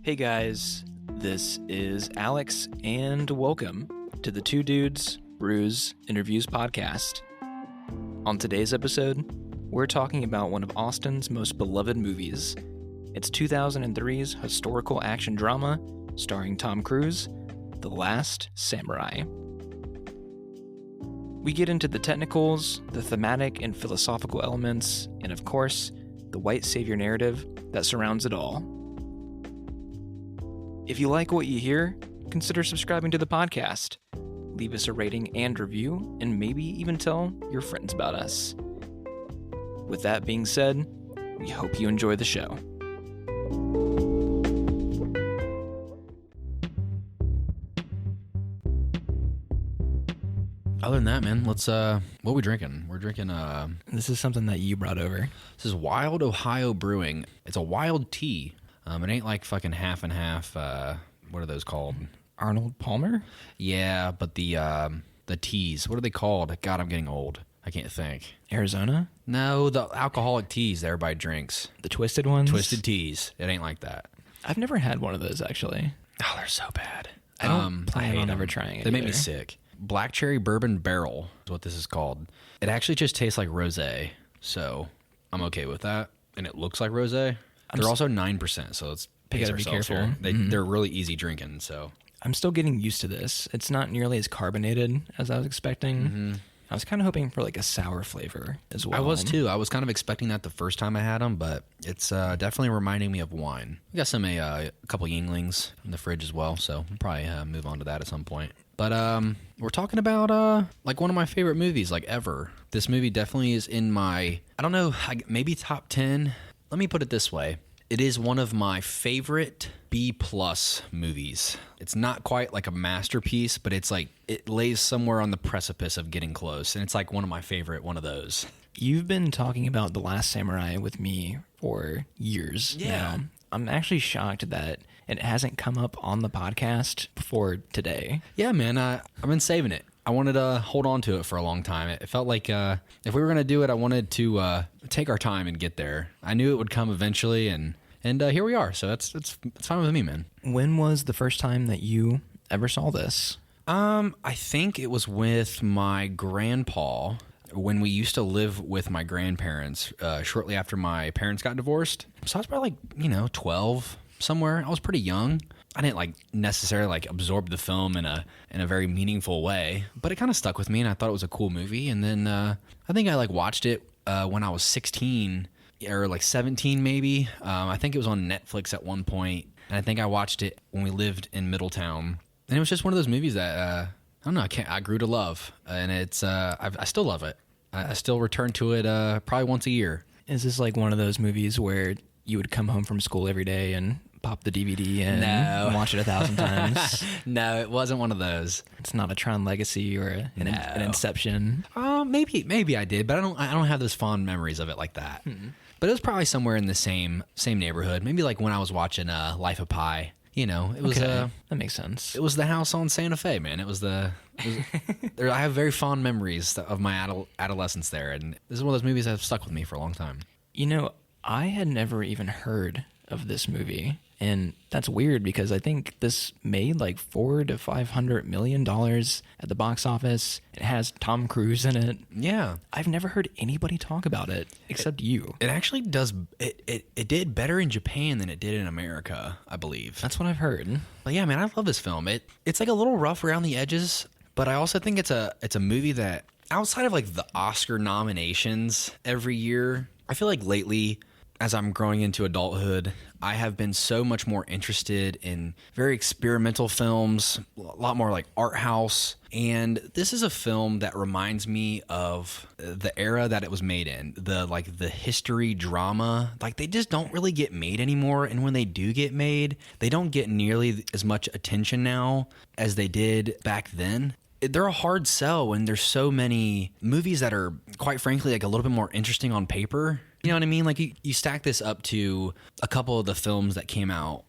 Hey guys, this is Alex, and welcome to the Two Dudes Brews Interviews podcast. On today's episode, we're talking about one of Austin's most beloved movies. It's 2003's historical action drama starring Tom Cruise, The Last Samurai. We get into the technicals, the thematic and philosophical elements, and of course, the white savior narrative that surrounds it all. If you like what you hear, consider subscribing to the podcast. Leave us a rating and review, and maybe even tell your friends about us. With that being said, we hope you enjoy the show. Other than that, man, let's, what are we drinking? We're drinking, This is something that you brought over. this is Wild Ohio Brewing. It's a wild tea. It ain't like fucking half and half, what are those called? Arnold Palmer? Yeah, but the teas, what are they called? God, I'm getting old. I can't think. Arizona? No, the alcoholic teas that everybody drinks. The twisted ones? Twisted teas. It ain't like that. I've never had one of those, actually. Oh, they're so bad. I don't plan hate on them. ever trying it They make me either. sick. Black Cherry Bourbon Barrel is what this is called. It actually just tastes like rosé, so I'm okay with that. And it looks like rosé. They're also 9%, so let's pace gotta be ourselves careful. here. They're really easy drinking, so. I'm still getting used to this. It's not nearly as carbonated as I was expecting. I was kind of hoping for like a sour flavor as well. I was too. I was kind of expecting that the first time I had them, but it's definitely reminding me of wine. We got a couple Yinglings in the fridge as well, so we'll probably move on to that at some point. But we're talking about like one of my favorite movies like ever. This movie definitely is in my, I don't know, maybe top 10. Let me put it this way. It is one of my favorite B-plus movies. It's not quite like a masterpiece, but it's like it lays somewhere on the precipice of getting close, and it's like one of my favorite one of those. You've been talking about The Last Samurai with me for years now. I'm actually shocked that it hasn't come up on the podcast before today. Yeah, man, I've been saving it. I wanted to hold on to it for a long time. It felt like if we were going to do it, I wanted to take our time and get there. I knew it would come eventually, and here we are. So it's fine with me, man. When was the first time that you ever saw this? I think it was with my grandpa when we used to live with my grandparents shortly after my parents got divorced. So I was probably 12 somewhere. I was pretty young. I didn't necessarily absorb the film in a very meaningful way, but it kind of stuck with me, and I thought it was a cool movie. And then I think I watched it when I was 16 or 17 maybe. I think it was on Netflix at one point, and I think I watched it when we lived in Middletown. And it was just one of those movies that I don't know. I grew to love, and it's I still love it. I still return to it probably once a year. Is this like one of those movies where you would come home from school every day and pop the DVD in and watch it 1,000 times? No, it wasn't one of those. It's not a Tron Legacy or an Inception. Maybe I did, but I don't have those fond memories of it like that. But it was probably somewhere in the same neighborhood. Maybe like when I was watching Life of Pi. It was Okay, that makes sense. it was the house on Santa Fe, man. I have very fond memories of my adolescence there, and this is one of those movies that have stuck with me for a long time. I had never even heard of this movie, and that's weird because I think this made $400 to $500 million at the box office. It has Tom Cruise in it. Yeah. I've never heard anybody talk about it except you. It actually does. It did better in Japan than it did in America, I believe. That's what I've heard. But yeah, man, I love this film. It's a little rough around the edges, but I also think it's a movie that outside of the Oscar nominations every year, I feel like lately, as I'm growing into adulthood, I have been so much more interested in very experimental films, a lot more art house. And this is a film that reminds me of the era that it was made in, the history drama. They just don't really get made anymore. And when they do get made, they don't get nearly as much attention now as they did back then. They're a hard sell when there's so many movies that are, quite frankly, a little bit more interesting on paper. You know what I mean? You stack this up to a couple of the films that came out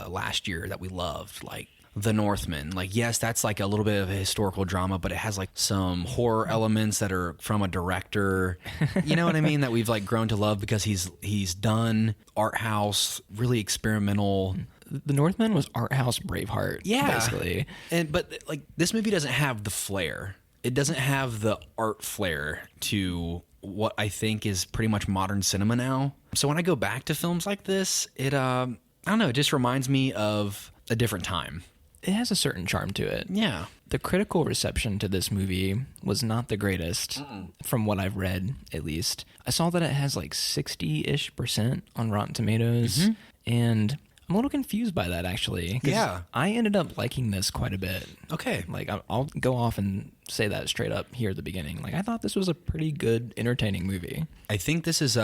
last year that we loved, like The Northman. Yes, that's a little bit of a historical drama, but it has some horror elements that are from a director. You know what I mean? That we've grown to love because he's done art house, really experimental The Northman was art house Braveheart, basically. But like this movie doesn't have the flair. It doesn't have the art flair to what I think is pretty much modern cinema now. So when I go back to films like this, it I don't know, it just reminds me of a different time. It has a certain charm to it. Yeah. The critical reception to this movie was not the greatest, from what I've read, at least. I saw that it has like 60-ish% on Rotten Tomatoes, and I'm a little confused by that, actually. 'Cause Yeah. I ended up liking this quite a bit. Okay. Like, I'll go off and say that straight up here at the beginning. Like, I thought this was a pretty good, entertaining movie. I think this is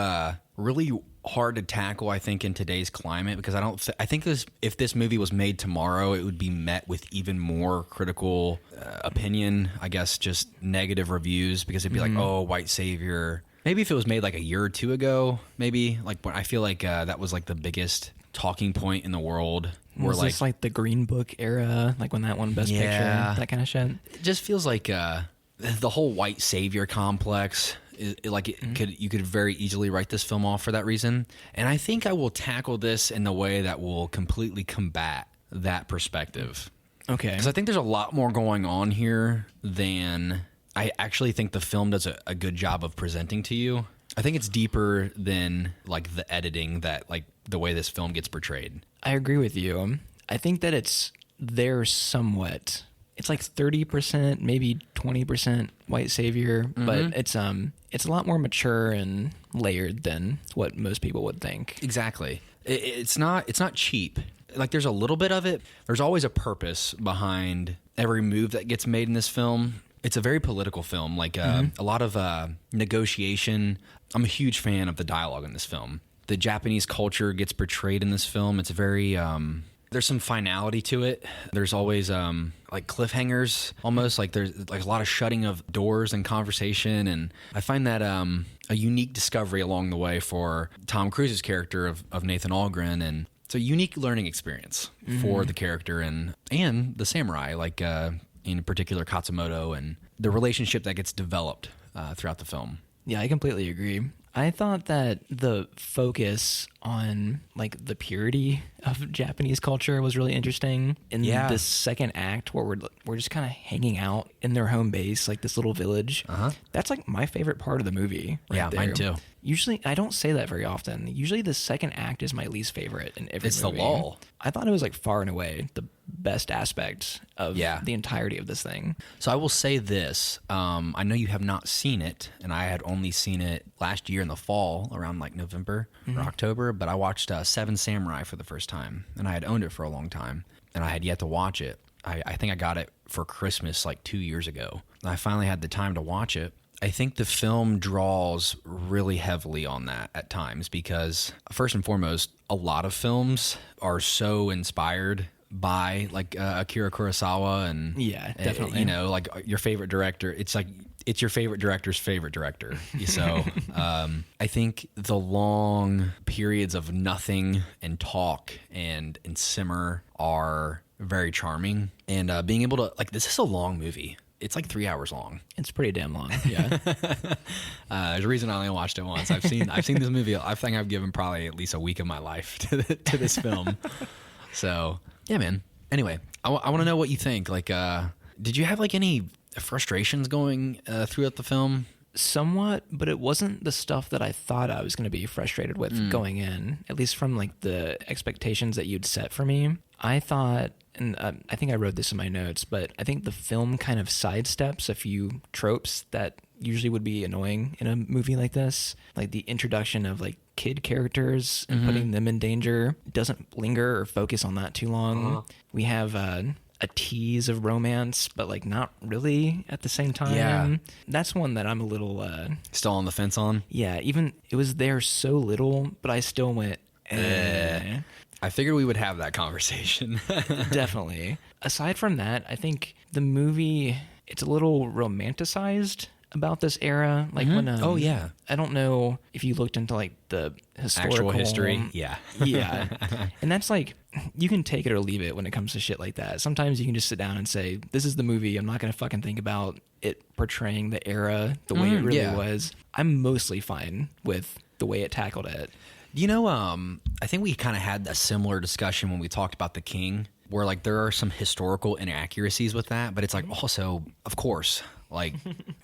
really hard to tackle, I think, in today's climate, because I think if this movie was made tomorrow, it would be met with even more critical opinion, I guess, just negative reviews, because it'd be like, oh, white savior. Maybe if it was made like a year or two ago, maybe, like, I feel like that was like the biggest talking point in the world. Was this like the Green Book era, like when that won Best Picture, that kind of shit? It just feels like the whole white savior complex. You could very easily write this film off for that reason. And I think I will tackle this in the way that will completely combat that perspective. Okay. Because I think there's a lot more going on here than I actually think the film does a good job of presenting to you. I think it's deeper than like the editing, that like the way this film gets portrayed. I agree with you. I think that it's there somewhat. It's like 30%, maybe 20% white savior, but it's a lot more mature and layered than what most people would think. Exactly. It's not cheap. Like, there's a little bit of it. There's always a purpose behind every move that gets made in this film. It's a very political film, like a lot of negotiation. I'm a huge fan of the dialogue in this film. The Japanese culture gets portrayed in this film. It's very there's some finality to it. There's always like cliffhangers, almost like there's like a lot of shutting of doors and conversation, and I find that a unique discovery along the way for Tom Cruise's character of Nathan Algren, and it's a unique learning experience for the character and the samurai, like in particular Katsumuto, and the relationship that gets developed throughout the film. Yeah, I completely agree. I thought that the focus on like the purity of Japanese culture was really interesting in this second act, where we're just kind of hanging out in their home base, like this little village. That's like my favorite part of the movie. Right there. Mine too. Usually, I don't say that very often. Usually, the second act is my least favorite in every movie. It's the lull. I thought it was like far and away the best aspect of the entirety of this thing. So I will say this. I know you have not seen it, and I had only seen it last year in the fall, around like November or October, but I watched Seven Samurai for the first time, and I had owned it for a long time, and I had yet to watch it. I think I got it for Christmas like 2 years ago, and I finally had the time to watch it. I think the film draws really heavily on that at times, because first and foremost, a lot of films are so inspired by like Akira Kurosawa and definitely, you know, like your favorite director. It's like it's your favorite director's favorite director. So I think the long periods of nothing and talk and simmer are very charming, and being able to, like, this is a long movie. It's like 3 hours long. It's pretty damn long. Yeah. There's a reason I only watched it once. I've seen this movie. I think I've given probably at least a week of my life to this film. So yeah, man. Anyway, I want to know what you think. Like, did you have like any frustrations going throughout the film? Somewhat, but it wasn't the stuff that I thought I was going to be frustrated with going in, at least from like the expectations that you'd set for me. I thought, and I think I wrote this in my notes, but I think the film kind of sidesteps a few tropes that usually would be annoying in a movie like this. Like the introduction of like kid characters and putting them in danger doesn't linger or focus on that too long. We have a tease of romance, but like not really at the same time. Yeah. That's one that I'm a little Still on the fence on? Yeah, even it was there so little, but I still went I figured we would have that conversation. Definitely. Aside from that, I think the movie, it's a little romanticized about this era. Like when I don't know if you looked into like the historical actual history. Yeah. And that's like, you can take it or leave it when it comes to shit like that. Sometimes you can just sit down and say, this is the movie. I'm not going to fucking think about it portraying the era the way it really was. I'm mostly fine with the way it tackled it. I think we kind of had a similar discussion when we talked about The King, where like there are some historical inaccuracies with that, but it's like also, of course, like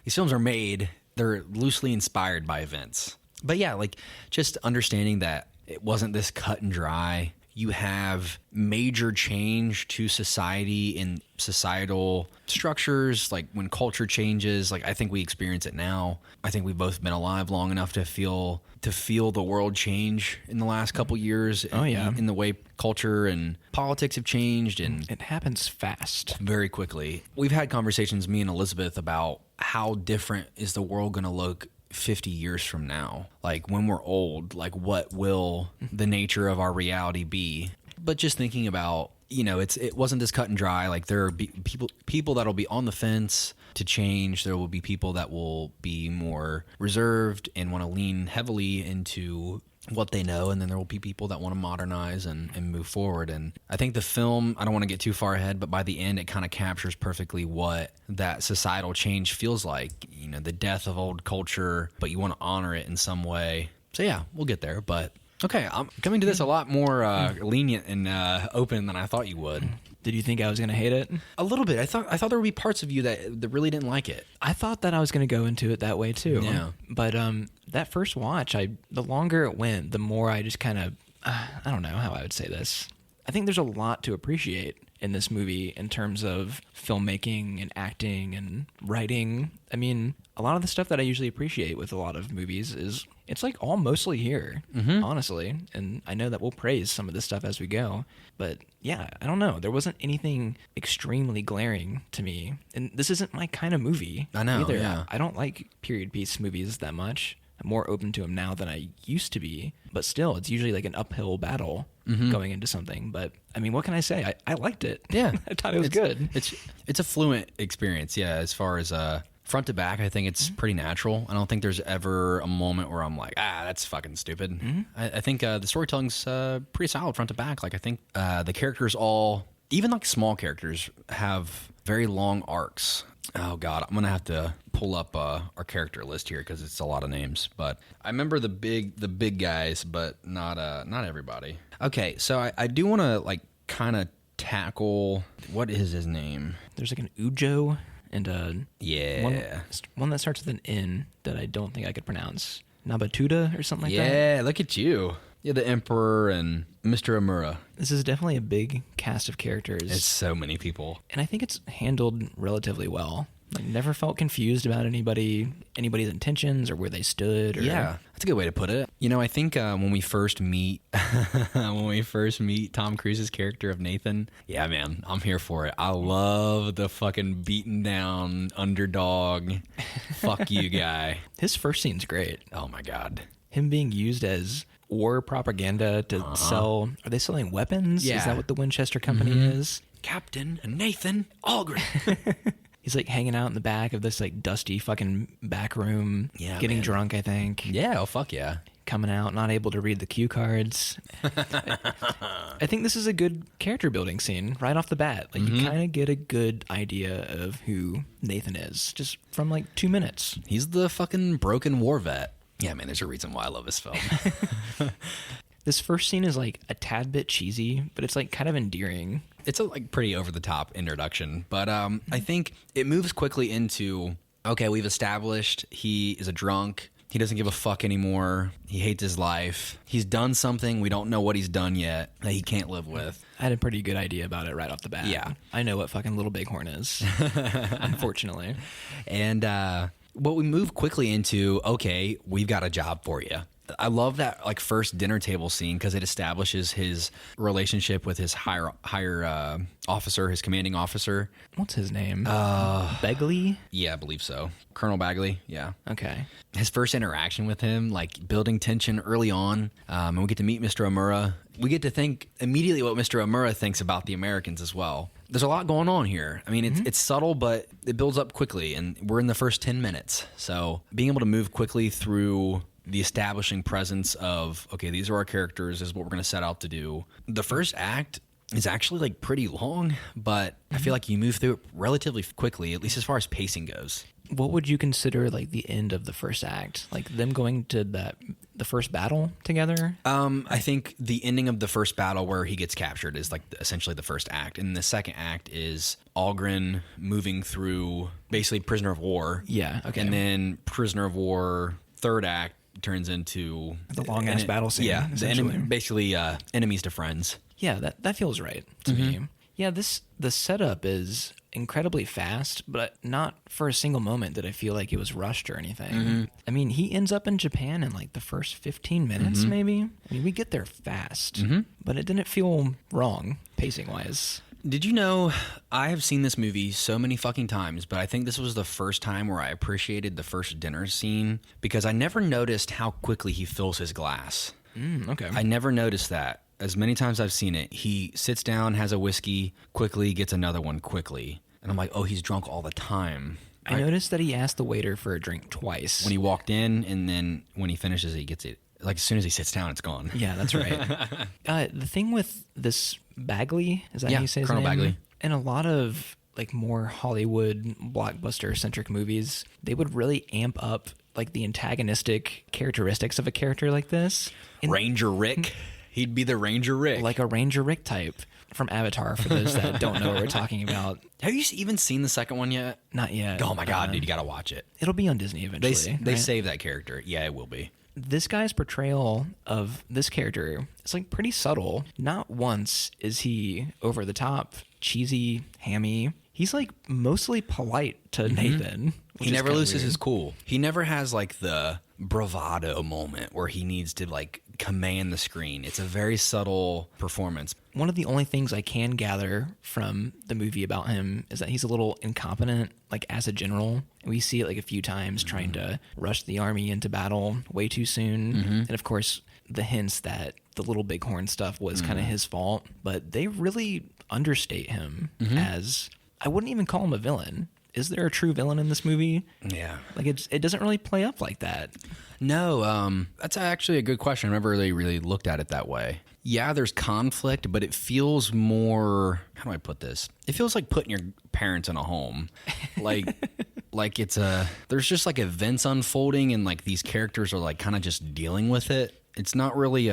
these films are made, they're loosely inspired by events. But yeah, like just understanding that it wasn't this cut and dry. You have major change to society and societal structures, like when culture changes. Like I think we experience it now. I think we've both been alive long enough to feel the world change in the last couple years. Oh yeah, in the way culture and politics have changed, and it happens fast, very quickly. We've had conversations, me and Elizabeth, about how different is the world going to look 50 years from now. Like when we're old, like what will the nature of our reality be? But just thinking about, it wasn't this cut and dry. Like there are people that'll be on the fence to change. There will be people that will be more reserved and want to lean heavily into what they know, and then there will be people that want to modernize and move forward. And I think the film, I don't want to get too far ahead, but by the end it kind of captures perfectly what that societal change feels like. The death of old culture, but you want to honor it in some way. So yeah, we'll get there. But okay, I'm coming to this a lot more lenient and open than I thought you would. Did you think I was going to hate it? A little bit. I thought there would be parts of you that really didn't like it. I thought that I was going to go into it that way too. Yeah. But that first watch, the longer it went, the more I just kind of, I don't know how I would say this. I think there's a lot to appreciate in this movie in terms of filmmaking and acting and writing. I mean, a lot of the stuff that I usually appreciate with a lot of movies is it's like all mostly here, honestly. And I know that we'll praise some of this stuff as we go. But yeah, I don't know. There wasn't anything extremely glaring to me. And this isn't my kind of movie either. Yeah. I don't like period piece movies that much. I'm more open to them now than I used to be. But still, it's usually like an uphill battle going into something. But I mean, what can I say? I liked it. Yeah. I thought it was good. It's a fluent experience, yeah, as far as front to back. I think it's pretty natural. I don't think there's ever a moment where I'm like, that's fucking stupid. I think the storytelling's pretty solid front to back. Like I think the characters all, even like small characters, have very long arcs. Oh God, I'm gonna have to pull up our character list here because it's a lot of names. But I remember the big guys, but not everybody. Okay, so I do want to like kind of tackle, what is his name? There's like an Ujo and one that starts with an N that I don't think I could pronounce. Nabatuda or something like that. Yeah, look at you. Yeah, the Emperor and Mr. Amura. This is definitely a big cast of characters. It's so many people. And I think it's handled relatively well. Like, never felt confused about anybody's intentions or where they stood. Yeah, that's a good way to put it. I think when we first meet Tom Cruise's character of Nathan, yeah, man, I'm here for it. I love the fucking beaten down underdog, fuck you guy. His first scene's great. Oh my God. Him being used as war propaganda to sell. Are they selling weapons? Yeah. Is that what the Winchester Company is? Captain Nathan Algren. He's like hanging out in the back of this like dusty fucking back room, getting drunk, I think. Yeah, oh fuck yeah. Coming out, not able to read the cue cards. I think this is a good character building scene right off the bat. Like you kind of get a good idea of who Nathan is just from like 2 minutes. He's the fucking broken war vet. Yeah, man, there's a reason why I love this film. This first scene is like a tad bit cheesy, but it's like kind of endearing. It's a like pretty over the top introduction, but I think it moves quickly into, okay, we've established he is a drunk. He doesn't give a fuck anymore. He hates his life. He's done something. We don't know what he's done yet that he can't live with. I had a pretty good idea about it right off the bat. Yeah. I know what fucking Little Bighorn is, unfortunately. And what we move quickly into, okay, we've got a job for you. I love that like first dinner table scene because it establishes his relationship with his higher officer, his commanding officer. What's his name? Begley? Yeah, I believe so. Colonel Bagley. Yeah. Okay. His first interaction with him, like building tension early on, and we get to meet Mr. Amura. We get to think immediately what Mr. Amura thinks about the Americans as well. There's a lot going on here. I mean, it's subtle, but it builds up quickly, and we're in the first 10 minutes. So being able to move quickly through the establishing presence of, okay, these are our characters, this is what we're going to set out to do. The first act is actually like pretty long, but I feel like you move through it relatively quickly, at least as far as pacing goes. What would you consider like the end of the first act? Like them going to the first battle together? I think the ending of the first battle where he gets captured is like essentially the first act. And the second act is Algren moving through basically prisoner of war. Yeah, okay. And then prisoner of war, third act turns into the long ass battle scene. Yeah, basically enemies to friends. Yeah, that feels right to me. Yeah, the setup is incredibly fast, but not for a single moment did I feel like it was rushed or anything. I mean, he ends up in Japan in like the first 15 minutes, maybe. I mean, we get there fast, but it didn't feel wrong pacing wise. Did you know I have seen this movie so many fucking times, but I think this was the first time where I appreciated the first dinner scene because I never noticed how quickly he fills his glass. Okay. I never noticed that. As many times I've seen it, he sits down, has a whiskey, quickly gets another one quickly. And I'm like, oh, he's drunk all the time. I noticed that he asked the waiter for a drink twice. When he walked in, and then when he finishes it, he gets it. Like, as soon as he sits down, it's gone. Yeah, that's right. The thing with this Bagley, is that how you say his Colonel name? Bagley. In a lot of like more Hollywood blockbuster-centric movies, they would really amp up like the antagonistic characteristics of a character like this. Ranger Rick. He'd be the Ranger Rick. Like a Ranger Rick type from Avatar, for those that don't know what we're talking about. Have you even seen the second one yet? Not yet. Oh my God, dude, you gotta watch it. It'll be on Disney eventually. They save that character. Yeah, it will be. This guy's portrayal of this character is like pretty subtle. Not once is he over the top, cheesy, hammy. He's like mostly polite to Nathan. He never loses his cool. He never has like the bravado moment where he needs to like command the screen. It's a very subtle performance. One of the only things I can gather from the movie about him is that he's a little incompetent, like as a general. We see it like a few times trying to rush the army into battle way too soon. And of course, the hints that the Little Bighorn stuff was kind of his fault, but they really understate him as, I wouldn't even call him a villain. Is there a true villain in this movie? Yeah. Like it doesn't really play up like that. No, that's actually a good question. I never really looked at it that way. Yeah, there's conflict, but it feels more, how do I put this? It feels like putting your parents in a home. Like like there's just like events unfolding and like these characters are like kind of just dealing with it. It's not really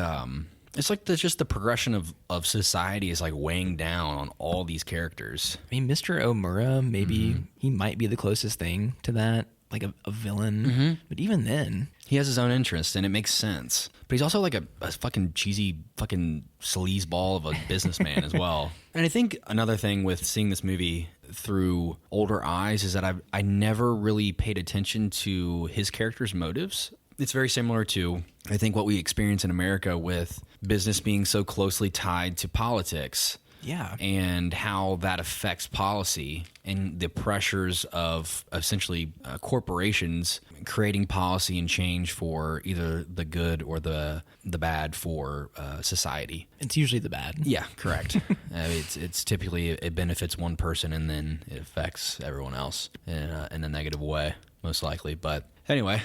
it's like just the progression of society is like weighing down on all these characters. I mean, Mr. Omura, maybe he might be the closest thing to that, like a villain. But even then, he has his own interests, and it makes sense. But he's also like a fucking cheesy fucking sleazeball of a businessman as well. And I think another thing with seeing this movie through older eyes is that I never really paid attention to his character's motives. It's very similar to, I think, what we experience in America with business being so closely tied to politics. Yeah. And how that affects policy and the pressures of essentially corporations creating policy and change for either the good or the bad for society. It's usually the bad. Yeah, correct. It's typically, it benefits one person and then it affects everyone else in a negative way, most likely. But anyway,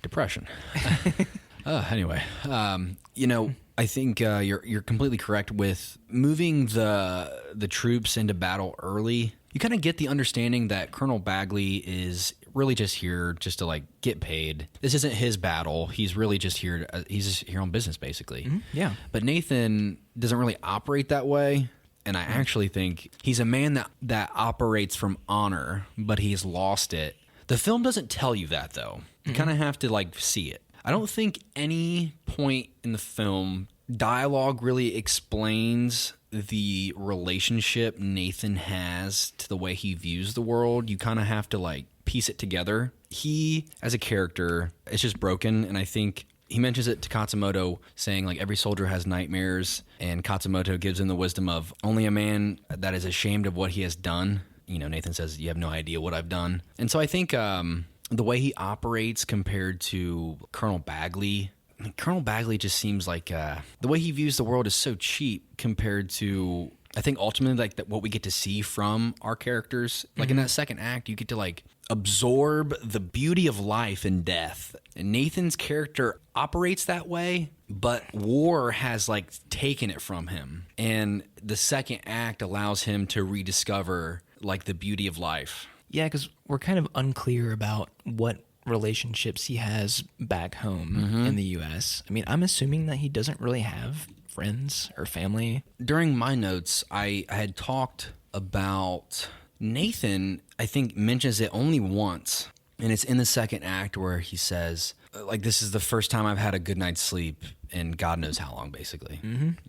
depression. Anyway, I think you're completely correct with moving the troops into battle early. You kind of get the understanding that Colonel Bagley is really just here just to like get paid. This isn't his battle. He's really just here. He's just here on business, basically. Yeah. But Nathan doesn't really operate that way. And I actually think he's a man that operates from honor, but he's lost it. The film doesn't tell you that, though. You kind of have to like see it. I don't think any point in the film dialogue really explains the relationship Nathan has to the way he views the world. You kind of have to like piece it together. He, as a character, is just broken, and I think he mentions it to Katsumuto, saying like every soldier has nightmares, and Katsumuto gives him the wisdom of only a man that is ashamed of what he has done. You know, Nathan says, you have no idea what I've done. And so I think the way he operates compared to Colonel Bagley, Colonel Bagley just seems like the way he views the world is so cheap compared to, I think, ultimately like what we get to see from our characters. Like in that second act, you get to like absorb the beauty of life and death. And Nathan's character operates that way, but war has like taken it from him. And the second act allows him to rediscover like the beauty of life. Yeah, because we're kind of unclear about what relationships he has back home in the U.S. I mean, I'm assuming that he doesn't really have friends or family. During my notes, I had talked about Nathan, I think, mentions it only once. And it's in the second act where he says, like, this is the first time I've had a good night's sleep in God knows how long, basically.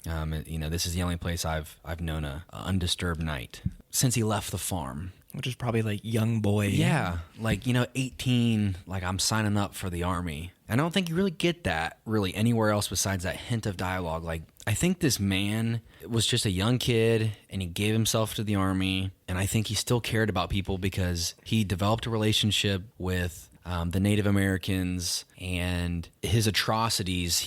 This is the only place I've known a undisturbed night since he left the farm. Which is probably like young boy. Yeah, like, 18, like I'm signing up for the army. I don't think you really get that really anywhere else besides that hint of dialogue. Like, I think this man was just a young kid and he gave himself to the army. And I think he still cared about people because he developed a relationship with the Native Americans, and his atrocities,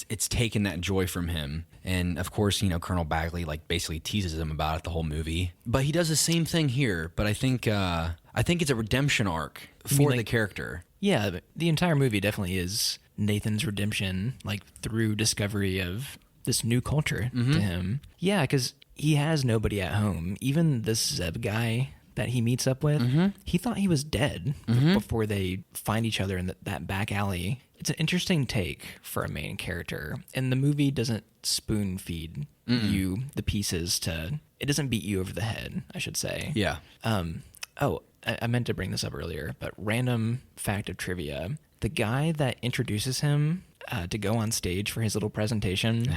it's taken that joy from him. And of course, Colonel Bagley like basically teases him about it the whole movie. But he does the same thing here. But I think it's a redemption arc for the character. Yeah, the entire movie definitely is Nathan's redemption, like through discovery of this new culture to him. Yeah, because he has nobody at home. Even this Zeb guy that he meets up with, he thought he was dead before they find each other in that back alley. It's an interesting take for a main character, and the movie doesn't spoon feed you the pieces it doesn't beat you over the head, I should say. Yeah. I meant to bring this up earlier, but random fact of trivia, the guy that introduces him to go on stage for his little presentation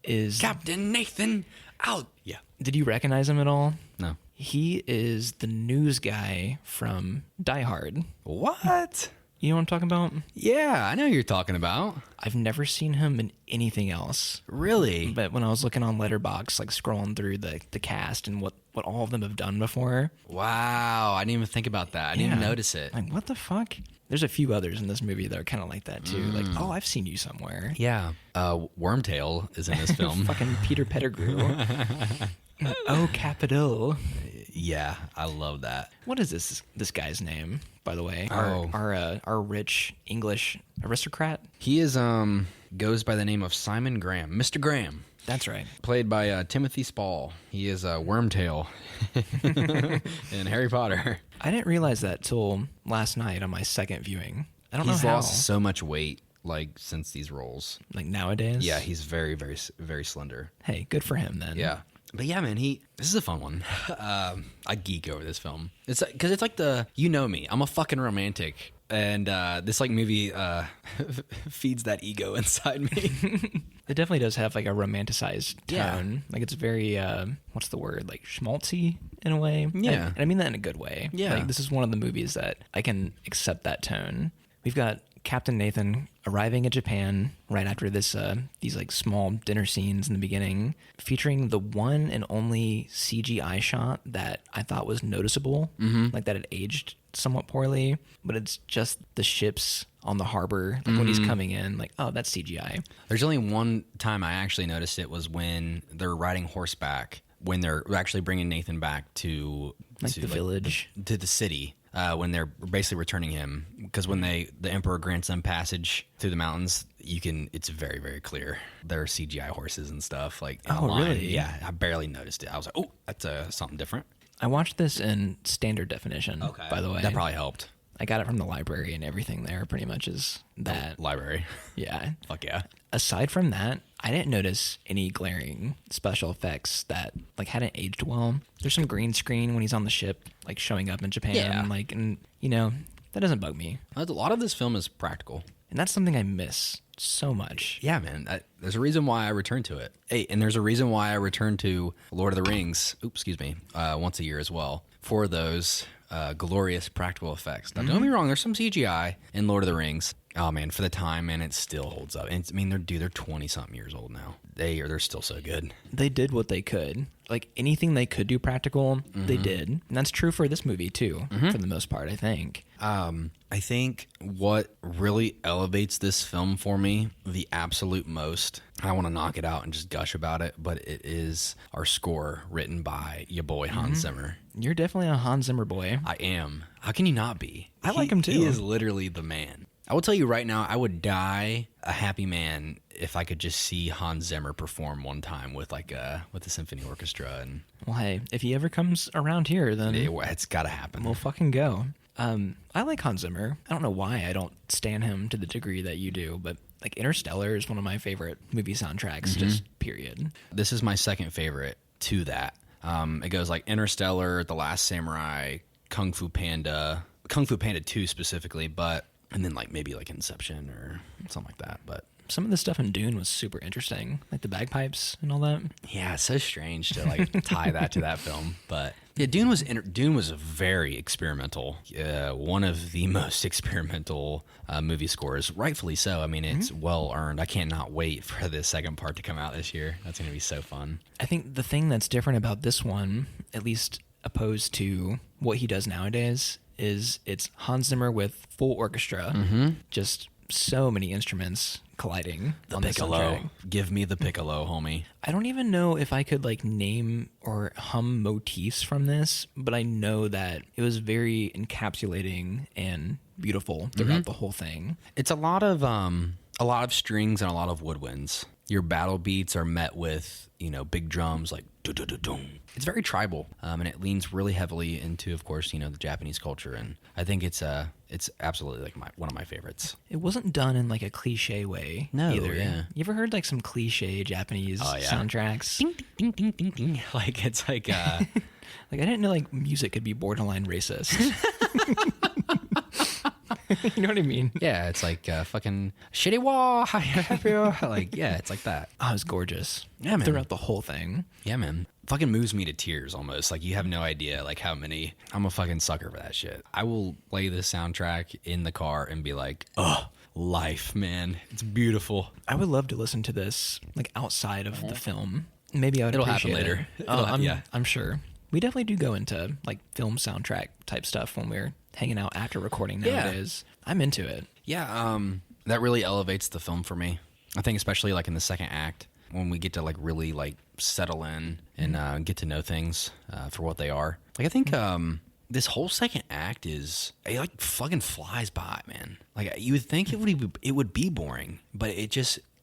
is Captain Nathan Algren. Yeah. Did you recognize him at all? No. He is the news guy from Die Hard. What? You know what I'm talking about? Yeah, I know who you're talking about. I've never seen him in anything else. Really? But when I was looking on Letterboxd, like scrolling through the cast and what all of them have done before. Wow, I didn't even think about that. I didn't even notice it. Like, what the fuck? There's a few others in this movie that are kind of like that too. Like, oh, I've seen you somewhere. Yeah. Wormtail is in this film. Fucking Peter Pettigrew. Oh, Capital. Yeah, I love that. What is this guy's name, by the way? Our rich English aristocrat? He is goes by the name of Simon Graham. Mr. Graham. That's right. Played by Timothy Spall. He is Wormtail in Harry Potter. I didn't realize that till last night on my second viewing. I don't know how. He's lost so much weight, like, since these roles. Like nowadays? Yeah, he's very, very, very slender. Hey, good for him then. Yeah. But yeah, man, this is a fun one. I geek over this film. It's because it's like me. I'm a fucking romantic. And this like movie feeds that ego inside me. It definitely does have like a romanticized tone. Yeah. Like it's very, what's the word? Like schmaltzy in a way. Yeah. And I mean that in a good way. Yeah. Like this is one of the movies that I can accept that tone. We've got Captain Nathan arriving at Japan right after these like small dinner scenes in the beginning, featuring the one and only CGI shot that I thought was noticeable, like that it aged somewhat poorly, but it's just the ships on the harbor, like when he's coming in, like, oh, that's CGI. There's only one time I actually noticed it was when they're riding horseback, when they're actually bringing Nathan back to the village, to the city. When they're basically returning him, because when the Emperor grants them passage through the mountains, it's very, very clear. There are CGI horses and stuff. Like, really? Yeah, I barely noticed it. I was like, oh, that's something different. I watched this in standard definition, by the way. That probably helped. I got it from the library, and everything there pretty much is that. The library. Yeah. Fuck yeah. Aside from that, I didn't notice any glaring special effects that like hadn't aged well. There's some green screen when he's on the ship, like showing up in Japan. Yeah. Like, and that doesn't bug me. A lot of this film is practical. And that's something I miss so much. Yeah, man. There's a reason why I return to it. Hey, and there's a reason why I return to Lord of the Rings, once a year as well, for those glorious practical effects. Now, don't get me wrong, there's some CGI in Lord of the Rings. Oh, man, for the time, man, it still holds up. And they're 20-something years old now. They're still so good. They did what they could. Like, anything they could do practical, they did. And that's true for this movie, too, for the most part, I think. I think what really elevates this film for me the absolute most, I want to knock it out and just gush about it, but it is our score written by your boy Hans Zimmer. You're definitely a Hans Zimmer boy. I am. How can you not be? I like him too. He is literally the man. I will tell you right now, I would die a happy man if I could just see Hans Zimmer perform one time with with the symphony orchestra. And Well, hey, if he ever comes around here, then it's got to happen. we'll fucking go. I like Hans Zimmer. I don't know why I don't stan him to the degree that you do, but like Interstellar is one of my favorite movie soundtracks, just period. This is my second favorite to that. It goes like Interstellar, The Last Samurai, Kung Fu Panda 2 specifically, and then like maybe like Inception or something like that. But Some of the stuff in Dune was super interesting, like the bagpipes and all that. yeah, it's so strange to like tie that to that film. But yeah, Dune was very experimental. One of the most experimental movie scores, rightfully so. I mean, it's well earned. I cannot wait for the second part to come out this year. That's going to be so fun. I think the thing that's different about this one, at least opposed to what he does nowadays, is it's Hans Zimmer with full orchestra, just so many instruments colliding. The on this piccolo. soundtrack. Give me the piccolo, homie. I don't even know if I could like name or hum motifs from this, but I know that it was very encapsulating and beautiful throughout the whole thing. It's a lot of strings and a lot of woodwinds. Your battle beats are met with, big drums like do-do-do-dum. It's very tribal, and it leans really heavily into, of course, the Japanese culture, and I think it's absolutely like one of my favorites. It wasn't done in like a cliche way either. Yeah. You ever heard like some cliche Japanese soundtracks? Ding, ding, ding, ding, ding. Like it's like like I didn't know like music could be borderline racist. You know what I mean? yeah, it's like fucking shitty wah. Like yeah, it's like that. Oh, it was gorgeous. Yeah, man. Throughout the whole thing. Yeah, man. Fucking moves me to tears almost. Like you have no idea like how many. I'm a fucking sucker for that shit. I will play this soundtrack in the car and be like, oh, life, man. It's beautiful. I would love to listen to this like outside of the film. Maybe I would It'll happen appreciate later. it. I'm sure. We definitely do go into like film soundtrack type stuff when we're hanging out after recording nowadays. I'm into it. Yeah, that really elevates the film for me. I think especially like in the second act when we get to like really like settle in and get to know things for what they are. Like I think this whole second act it like fucking flies by, man. Like you would think it would be boring, but it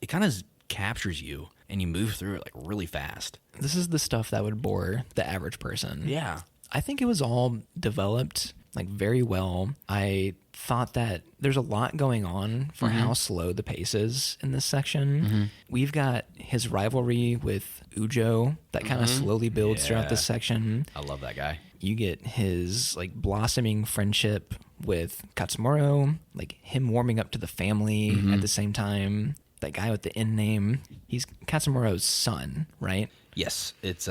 kind of captures you and you move through it like really fast. This is the stuff that would bore the average person. Yeah. I think it was all developed like very well. I thought that there's a lot going on for how slow the pace is in this section. We've got his rivalry with Ujo that kind of slowly builds throughout this section. I love that guy. You get his like blossoming friendship with Katsumuto, like him warming up to the family at the same time. That guy with the N name, he's Katsumoto's son, right? Yes, it's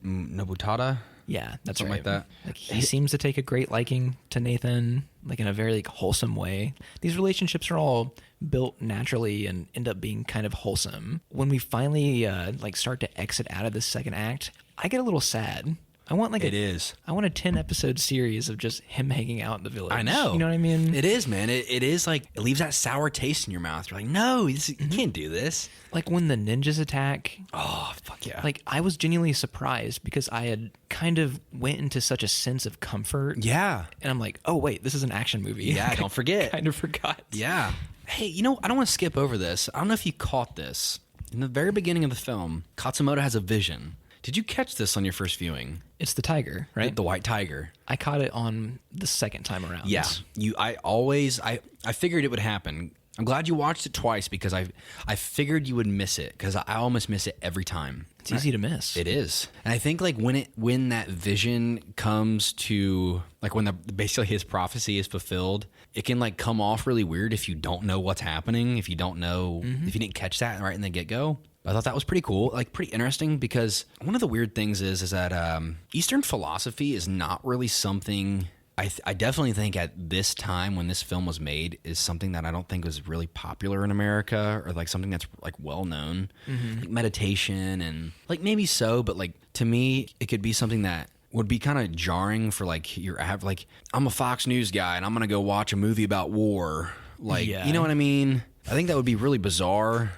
Nobutada. Yeah, that's Something right. like that. Like he seems to take a great liking to Nathan, like in a very like wholesome way. These relationships are all built naturally and end up being kind of wholesome. When we finally like start to exit out of this second act, I get a little sad. I want like I want a 10 episode series of just him hanging out in the village. I know. You know what I mean? It is, man. It is like it leaves that sour taste in your mouth. You're like, no, you can't do this. Like when the ninjas attack. Oh, fuck yeah. Like I was genuinely surprised because I had kind of went into such a sense of comfort. Yeah. And I'm like, oh wait, this is an action movie. Yeah, don't forget. Kind of forgot. Yeah. Hey, I don't want to skip over this. I don't know if you caught this. In the very beginning of the film, Katsumuto has a vision. Did you catch this on your first viewing? It's the tiger, right? The white tiger. I caught it on the second time around. Yeah. I figured it would happen. I'm glad you watched it twice because I figured you would miss it because I almost miss it every time. It's easy to miss. It is. And I think like when that vision comes to like when basically his prophecy is fulfilled, it can like come off really weird if you don't know what's happening, if you don't know if you didn't catch that right in the get-go. I thought that was pretty cool, like pretty interesting because one of the weird things is that Eastern philosophy is not really something I definitely think at this time when this film was made is something that I don't think was really popular in America or like something that's like well known, like meditation and like maybe so, but like to me it could be something that would be kind of jarring for like I'm a Fox News guy and I'm gonna go watch a movie about war. Like, Yeah. you know what I mean? I think that would be really bizarre.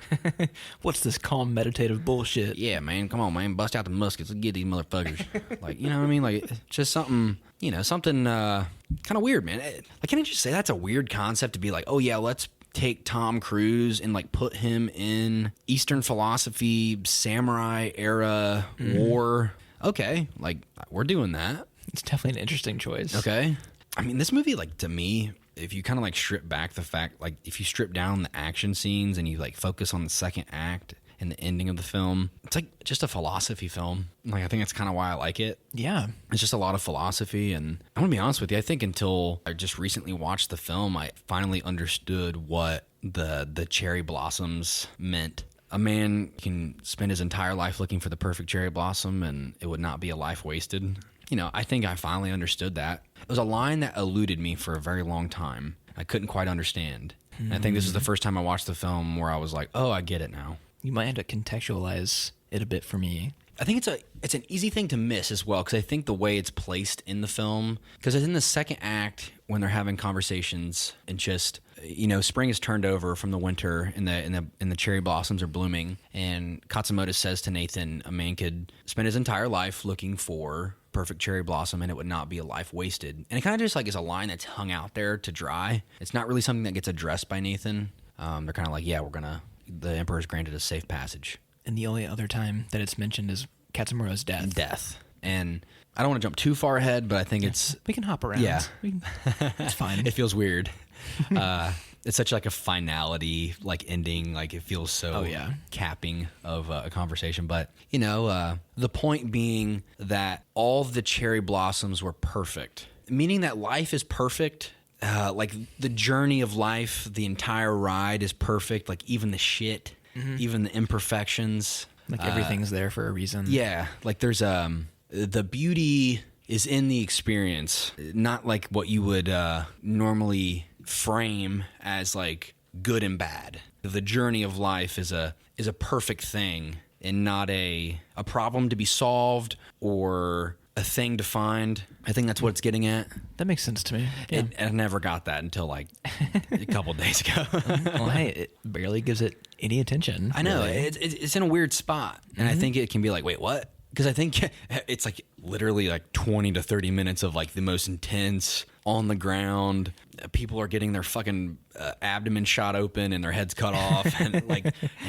What's this calm meditative bullshit? Yeah, man, come on, man, bust out the muskets and get these motherfuckers. Like, you know what I mean? Like, just something, something kind of weird, man. Like, can't I just say that's a weird concept to be like, oh yeah, let's take Tom Cruise and like put him in Eastern philosophy, samurai era war. Okay, like we're doing that. It's definitely an interesting choice. Okay. I mean, this movie, like, to me, if you kind of like strip back the fact, like if you strip down the action scenes and you like focus on the second act and the ending of the film, it's like just a philosophy film. Like, I think that's kind of why I like it. Yeah. It's just a lot of philosophy. And I want to be honest with you, I think until I just recently watched the film, I finally understood what the cherry blossoms meant. A man can spend his entire life looking for the perfect cherry blossom and it would not be a life wasted. I think I finally understood that. It was a line that eluded me for a very long time. I couldn't quite understand. And I think this is the first time I watched the film where I was like, oh, I get it now. You might have to contextualize it a bit for me. I think it's an easy thing to miss as well, because I think the way it's placed in the film, because it's in the second act when they're having conversations and just, spring is turned over from the winter and the cherry blossoms are blooming, and Katsumuto says to Nathan, a man could spend his entire life looking for perfect cherry blossom and it would not be a life wasted. And it kind of just like is a line that's hung out there to dry. It's not really something that gets addressed by Nathan. They're kind of like, yeah, the Emperor's granted a safe passage. And the only other time that it's mentioned is Katsumoto's death. And I don't want to jump too far ahead, but I think we can hop around. Yeah. It's fine. It feels weird. It's such like a finality, like ending, like it feels so capping of a conversation. But, the point being that all the cherry blossoms were perfect, meaning that life is perfect. Like the journey of life, the entire ride is perfect. Like even the shit, even the imperfections. Like everything's there for a reason. Yeah. Like there's the beauty is in the experience, not like what you would normally frame as like good and bad. The journey of life is a perfect thing and not a problem to be solved or a thing to find. I think that's what it's getting at. That makes sense to me. Yeah. I never got that until like a couple days ago. Well, hey, it barely gives it any attention. I know. Really. It's in a weird spot. And I think it can be like, wait, what? Because I think it's like literally like 20 to 30 minutes of like the most intense on the ground. People are getting their fucking abdomen shot open and their heads cut off. And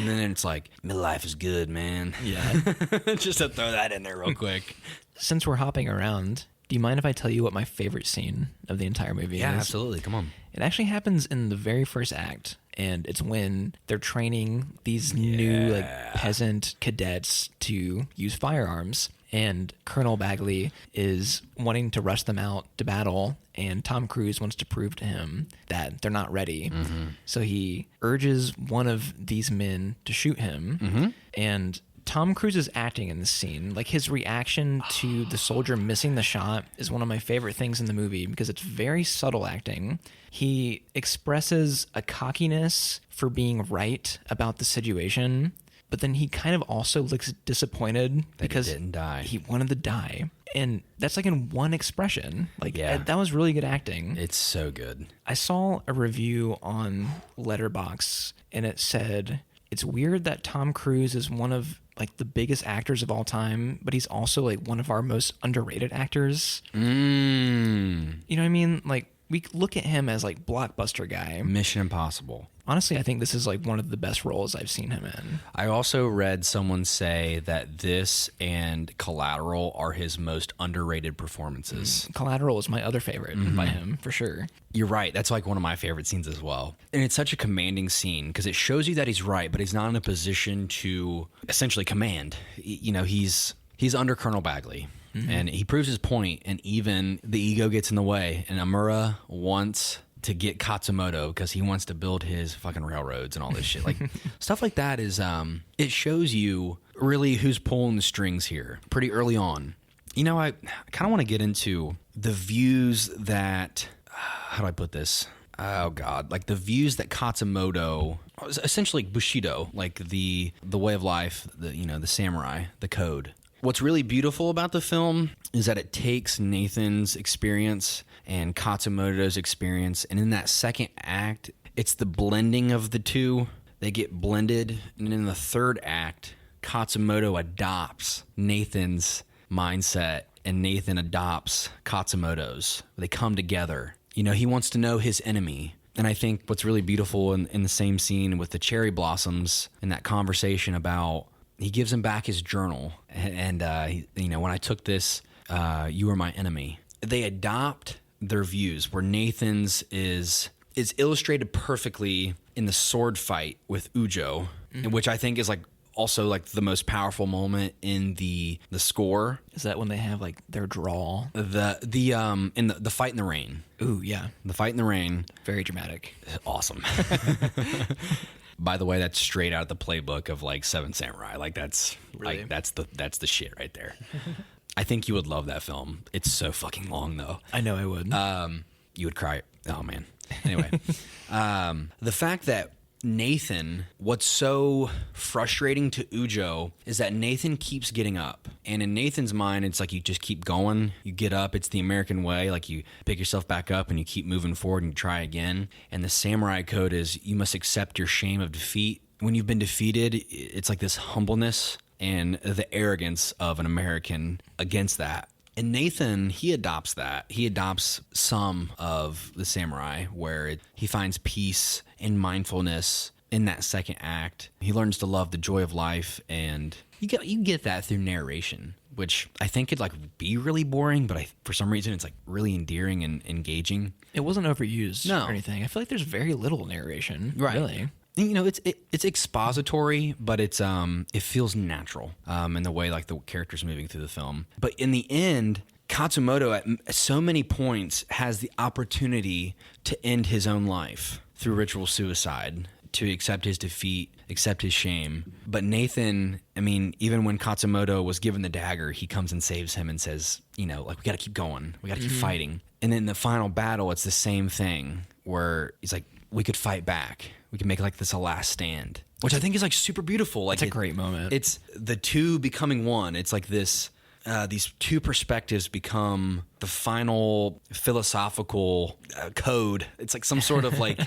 then it's like, midlife is good, man. Yeah. Just to throw that in there real quick. Since we're hopping around, do you mind if I tell you what my favorite scene of the entire movie is? Yeah, absolutely. Come on. It actually happens in the very first act, and it's when they're training these new peasant cadets to use firearms. And Colonel Bagley is wanting to rush them out to battle, and Tom Cruise wants to prove to him that they're not ready. So he urges one of these men to shoot him, and Tom Cruise is acting in this scene. Like, his reaction to the soldier missing the shot is one of my favorite things in the movie because it's very subtle acting. He expresses a cockiness for being right about the situation, but then he kind of also looks disappointed because he didn't die. He wanted to die. And that's like in one expression. Like, that was really good acting. It's so good. I saw a review on Letterboxd, and it said, it's weird that Tom Cruise is one of like the biggest actors of all time, but he's also like one of our most underrated actors. You know what I mean? Like, we look at him as like blockbuster guy. Mission Impossible. Honestly, I think this is like one of the best roles I've seen him in. I also read someone say that this and Collateral are his most underrated performances. Collateral is my other favorite by him, for sure. You're right. That's like one of my favorite scenes as well. And it's such a commanding scene because it shows you that he's right, but he's not in a position to essentially command. He's under Colonel Bagley. And he proves his point, and even the ego gets in the way. And Amura wants to get Katsumuto because he wants to build his fucking railroads and all this shit. Like, stuff like that is, it shows you really who's pulling the strings here pretty early on. I kind of want to get into the views that, how do I put this? Oh God, like the views that Katsumuto, essentially Bushido, like the way of life, the samurai, the code. What's really beautiful about the film is that it takes Nathan's experience and Katsumoto's experience, and in that second act, it's the blending of the two. They get blended, and in the third act, Katsumuto adopts Nathan's mindset, and Nathan adopts Katsumoto's. They come together. You know, he wants to know his enemy. And I think what's really beautiful in the same scene with the cherry blossoms and that conversation about, he gives him back his journal. And you know, when I took this, you were my enemy. They adopt their views, where Nathan's is illustrated perfectly in the sword fight with Ujo, which I think is like also like the most powerful moment in the score. Is that when they have like their draw? The fight in the rain. Ooh, yeah. The fight in the rain. Very dramatic. Awesome. By the way, that's straight out of the playbook of like Seven Samurai. Like that's really? like that's the shit right there. I think you would love that film. It's so fucking long though. I know I would. You would cry. Oh man. Anyway, the fact that Nathan, what's so frustrating to Ujo is that Nathan keeps getting up. And in Nathan's mind, it's like you just keep going. You get up. It's the American way. Like you pick yourself back up and you keep moving forward and you try again. And the samurai code is you must accept your shame of defeat. When you've been defeated, it's like this humbleness and the arrogance of an American against that. And Nathan, he adopts that. He adopts some of the samurai where he finds peace and mindfulness in that second act. He learns to love the joy of life, and you get that through narration, which I think could like be really boring, but for some reason it's like really endearing and engaging. It wasn't overused or anything. I feel like there's very little narration, really. You know, it's expository, but it feels natural in the way like the characters moving through the film. But in the end, Katsumoto at so many points has the opportunity to end his own life through ritual suicide, to accept his defeat, accept his shame. But Nathan, I mean, even when Katsumoto was given the dagger, he comes and saves him and says, you know, like, we got to keep going. We got to keep fighting. And in the final battle, it's the same thing where he's like, we could fight back. We can make like this a last stand, which I think is like super beautiful. Like it's a great moment. It's the two becoming one. It's like this, these two perspectives become the final philosophical code. It's like some sort of like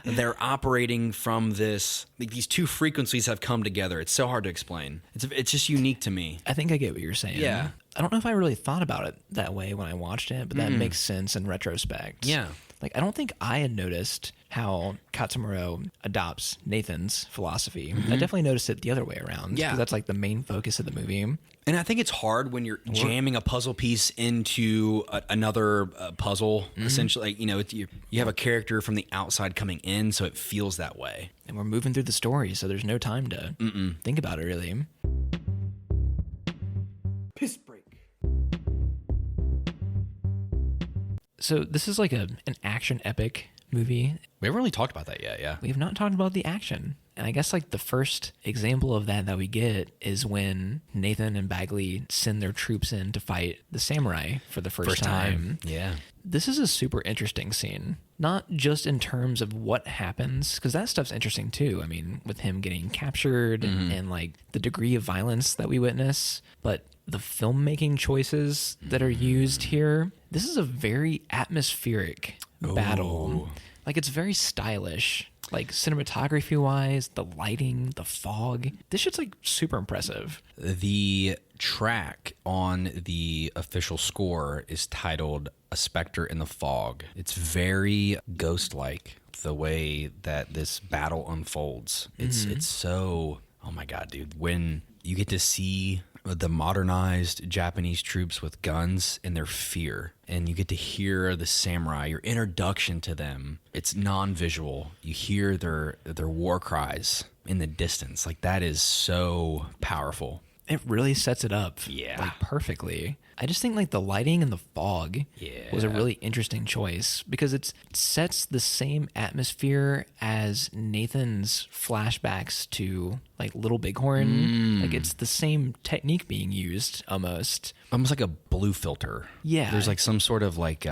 they're operating from this, like these two frequencies have come together. It's so hard to explain. It's just unique to me. I think I get what you're saying. Yeah. I don't know if I really thought about it that way when I watched it, but that makes sense in retrospect. Yeah. Like, I don't think I had noticed how Katsumuro adopts Nathan's philosophy. I definitely noticed it the other way around. Yeah. 'Cause that's like the main focus of the movie. And I think it's hard when you're jamming a puzzle piece into another puzzle. Essentially, like, you know, you have a character from the outside coming in, so it feels that way. And we're moving through the story, so there's no time to think about it, really. Piss break. So this is like an action epic movie. We haven't really talked about that yet, yeah. We have not talked about the action. And I guess like the first example of that we get is when Nathan and Bagley send their troops in to fight the samurai for the first time. Yeah. This is a super interesting scene, not just in terms of what happens, because that stuff's interesting too. I mean, with him getting captured and like the degree of violence that we witness, but the filmmaking choices that are used here. This is a very atmospheric battle. Like, it's very stylish. Like, cinematography wise, the lighting, the fog. This shit's like super impressive. The track on the official score is titled A Spectre in the Fog. It's very ghost-like, the way that this battle unfolds. It's so, oh my God, dude. When you get to see the modernized Japanese troops with guns and their fear, and you get to hear the samurai, your introduction to them, it's non-visual. You hear their war cries in the distance. Like, that is so powerful. It really sets it up like perfectly. I just think like the lighting and the fog was a really interesting choice because it sets the same atmosphere as Nathan's flashbacks to like Little Bighorn. Like, it's the same technique being used almost like a blue filter. Yeah. There's like some sort of like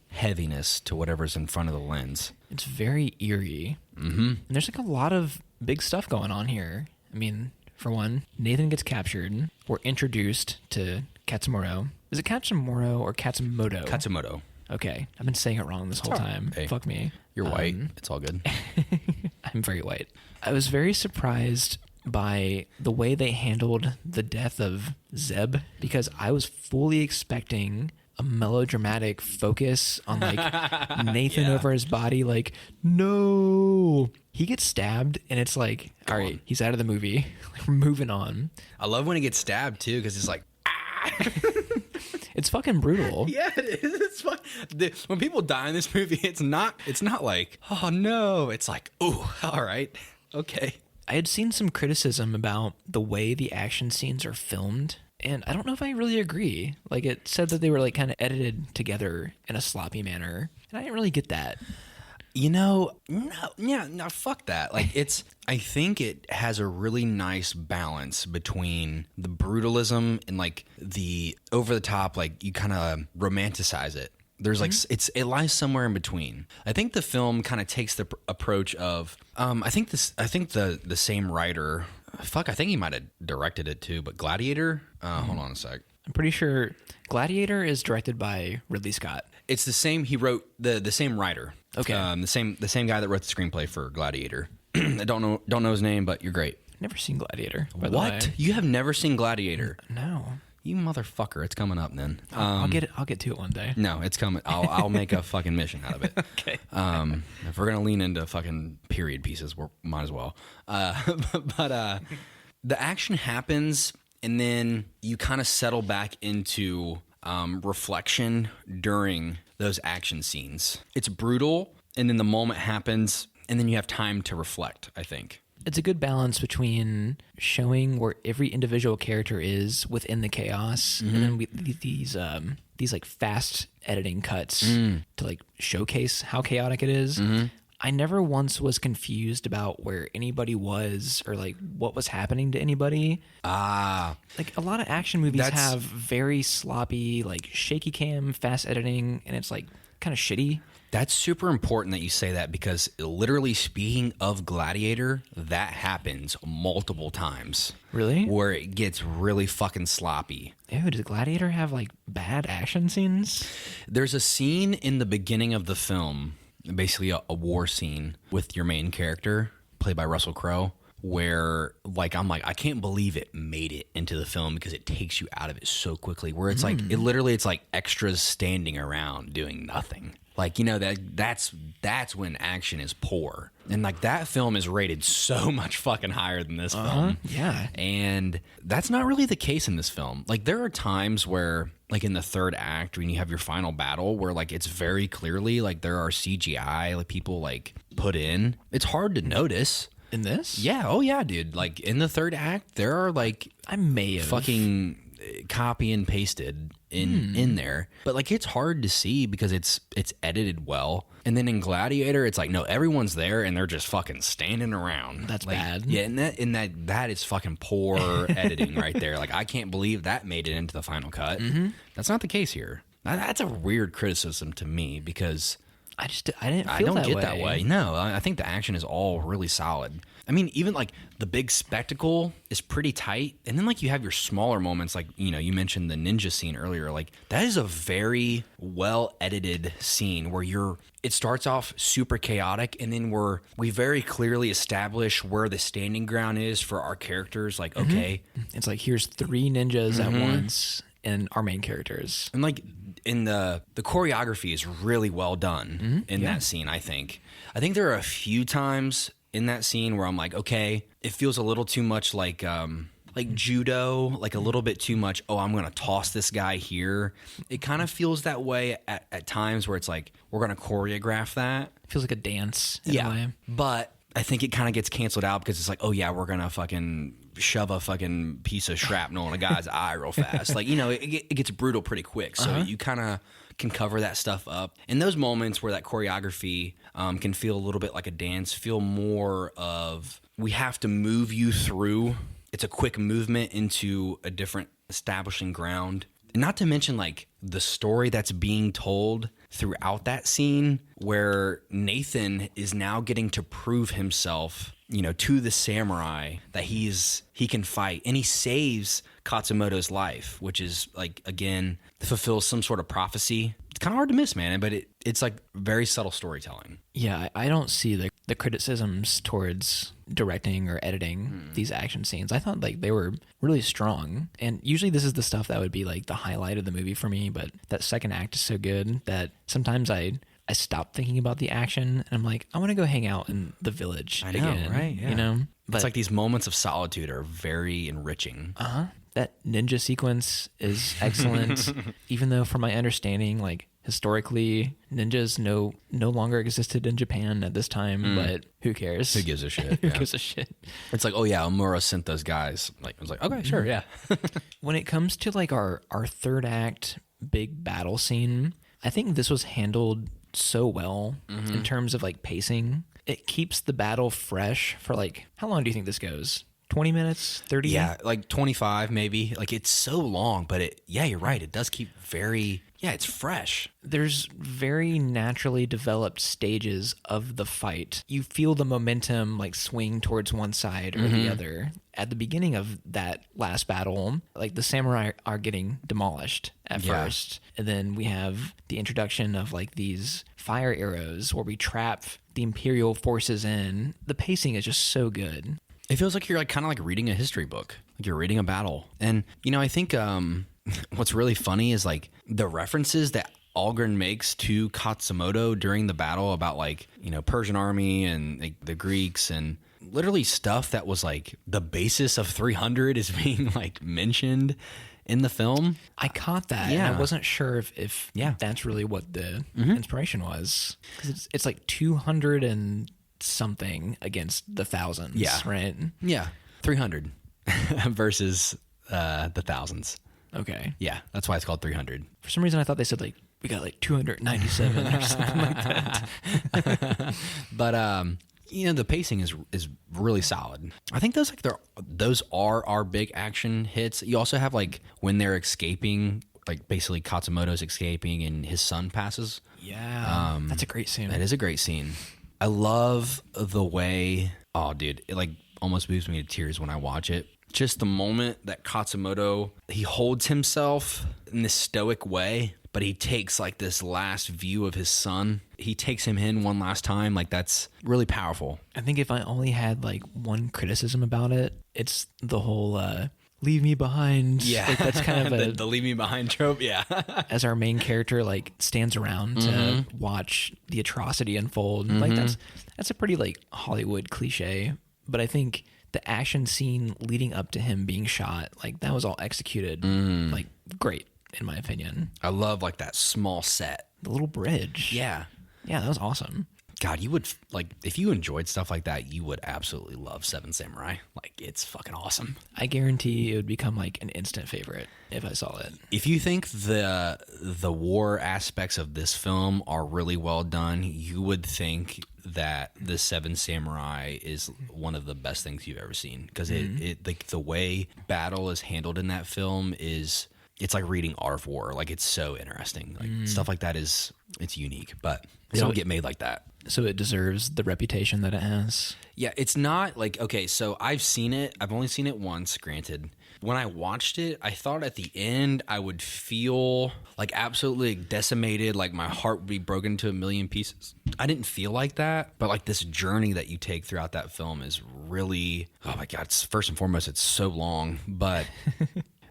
heaviness to whatever's in front of the lens. It's very eerie. And there's like a lot of big stuff going on here. I mean, for one, Nathan gets captured. We're introduced to Katsumuro. Is it Katsumuro or Katsumoto? Katsumoto. Okay, I've been saying it wrong this whole time. Hey, fuck me. You're white. It's all good. I'm very white. I was very surprised by the way they handled the death of Zeb, because I was fully expecting a melodramatic focus on like Nathan over his body, like, no. He gets stabbed and it's like, all right, he's out of the movie. We're moving on. I love when he gets stabbed too, because it's like, it's fucking brutal. yeah, it is. It's fun. When people die in this movie, it's not like, oh no. It's like, oh, all right, okay. I had seen some criticism about the way the action scenes are filmed, and I don't know if I really agree. Like, it said that they were like kind of edited together in a sloppy manner, and I didn't really get that. You know, no, fuck that. Like, I think it has a really nice balance between the brutalism and like the over the top, like you kind of romanticize it. There's like, it lies somewhere in between. I think the film kind of takes the approach of, I think the same writer, I think he might have directed it too, but Gladiator, hold on a sec. I'm pretty sure Gladiator is directed by Ridley Scott. It's the same. He wrote the same writer. Okay. The same guy that wrote the screenplay for Gladiator. I don't know his name, but you're great. Never seen Gladiator. By the What? way. You have never seen Gladiator? No. You motherfucker! It's coming up then. I'll get it. I'll get to it one day. No, it's coming. I'll make a fucking mission out of it. Okay. If we're gonna lean into fucking period pieces, we might as well. But the action happens, and then you kind of settle back into reflection during those action scenes. It's brutal, and then the moment happens, and then you have time to reflect, I think. It's a good balance between showing where every individual character is within the chaos, and then these like fast editing cuts to like showcase how chaotic it is. I never once was confused about where anybody was or like what was happening to anybody. Like a lot of action movies have very sloppy, like shaky cam, fast editing, and it's like kind of shitty. That's super important that you say that, because literally speaking of Gladiator, that happens multiple times. Really? Where it gets really fucking sloppy. Ew, does Gladiator have like bad action scenes? There's a scene in the beginning of the film, basically a war scene with your main character, played by Russell Crowe, where like I'm like, I can't believe it made it into the film because it takes you out of it so quickly, where it's like it's like extras standing around doing nothing. Like, you know, that's when action is poor. And like that film is rated so much fucking higher than this film. Yeah. And that's not really the case in this film. Like there are times where like in the third act when you have your final battle where like it's very clearly like there are CGI like people like put in. It's hard to notice. In this? Yeah. Oh yeah, dude. Like in the third act there are like I may have fucking copy and pasted in there, but like it's hard to see because it's edited well. And then in Gladiator it's like no, everyone's there and they're just fucking standing around. That's like, bad. Yeah, and that is fucking poor editing right there. Like I can't believe that made it into the final cut. That's not the case here. That's a weird criticism to me because I don't get that way. No, I think the action is all really solid. I mean, even like the big spectacle is pretty tight. And then like you have your smaller moments, like, you know, you mentioned the ninja scene earlier. Like that is a very well edited scene where it starts off super chaotic. And then we very clearly establish where the standing ground is for our characters. Like, okay. It's like, here's 3 ninjas at once and our main characters. And like in the choreography is really well done in that scene, I think. I think there are a few times in that scene where I'm like, okay, it feels a little too much like judo, like a little bit too much, oh, I'm going to toss this guy here. It kind of feels that way at times where it's like, we're going to choreograph that. It feels like a dance in a way. But I think it kind of gets canceled out because it's like, oh yeah, we're going to fucking shove a fucking piece of shrapnel in a guy's eye real fast. Like, you know, it gets brutal pretty quick. So you kind of can cover that stuff up. In those moments where that choreography can feel a little bit like a dance, feel more of we have to move you through. It's a quick movement into a different establishing ground. And not to mention like the story that's being told throughout that scene where Nathan is now getting to prove himself, to the samurai that he can fight, and he saves Katsumoto's life, which is like, again, fulfills some sort of prophecy. It's kind of hard to miss, man, but it's like very subtle storytelling. Yeah, I don't see the criticisms towards directing or editing these action scenes. I thought like they were really strong, and usually this is the stuff that would be like the highlight of the movie for me, but that second act is so good that sometimes I stop thinking about the action and I'm like, I want to go hang out in the village again. Right? Yeah. But It's like these moments of solitude are very enriching. that ninja sequence is excellent. Even though from my understanding, like historically, ninjas no longer existed in Japan at this time, but who cares? Who gives a shit? Who gives a shit? It's like, oh yeah, Omura sent those guys. Like, I was like, okay, sure, yeah. When it comes to like our third act big battle scene, I think this was handled so well in terms of like pacing. It keeps the battle fresh for like, how long do you think this goes? 20 minutes? 30? Yeah, like 25 maybe. Like, it's so long, but you're right. It does keep it's fresh. There's very naturally developed stages of the fight. You feel the momentum like swing towards one side or the other. At the beginning of that last battle, like the samurai are getting demolished at first. And then we have the introduction of like these fire arrows where we trap the Imperial forces in. The pacing is just so good. It feels like you're like kind of like reading a history book. Like you're reading a battle. And, I think what's really funny is like the references that Algren makes to Katsumoto during the battle about like, Persian army and like, the Greeks, and literally stuff that was like the basis of 300 is being like mentioned in the film. I caught that. Yeah. And I wasn't sure if that's really what the inspiration was. Because it's like 200 and something against the thousands, right? Yeah, 300 versus the thousands. Okay. Yeah, that's why it's called 300. For some reason, I thought they said like we got like 297 or something like that. But the pacing is really solid. I think those are our big action hits. You also have like when they're escaping, like basically Katsumoto's escaping and his son passes. Yeah, that's a great scene. That is a great scene. I love the way, oh dude, it like almost moves me to tears when I watch it. Just the moment that Katsumoto, he holds himself in this stoic way, but he takes like this last view of his son. He takes him in one last time. Like, that's really powerful. I think if I only had like one criticism about it, it's the whole leave me behind. Yeah. Like, that's kind of the leave me behind trope. Yeah. As our main character like stands around to watch the atrocity unfold. Like that's a pretty like Hollywood cliche, but I think the action scene leading up to him being shot, like that was all executed like great in my opinion. I love like that small set. The little bridge. Yeah. Yeah, that was awesome. God, you would like if you enjoyed stuff like that, you would absolutely love Seven Samurai. Like, it's fucking awesome. I guarantee it would become like an instant favorite if I saw it. If you think the war aspects of this film are really well done, you would think that the Seven Samurai is one of the best things you've ever seen, because it like the way battle is handled in that film is, it's like reading Art of War. Like, it's so interesting. Like stuff like that it's unique, but they don't get made like that. So it deserves the reputation that it has. Yeah, it's not like, okay, so I've seen it. I've only seen it once, granted. When I watched it, I thought at the end I would feel like absolutely decimated, like my heart would be broken into a million pieces. I didn't feel like that, but like this journey that you take throughout that film is really, oh my God, first and foremost, it's so long, but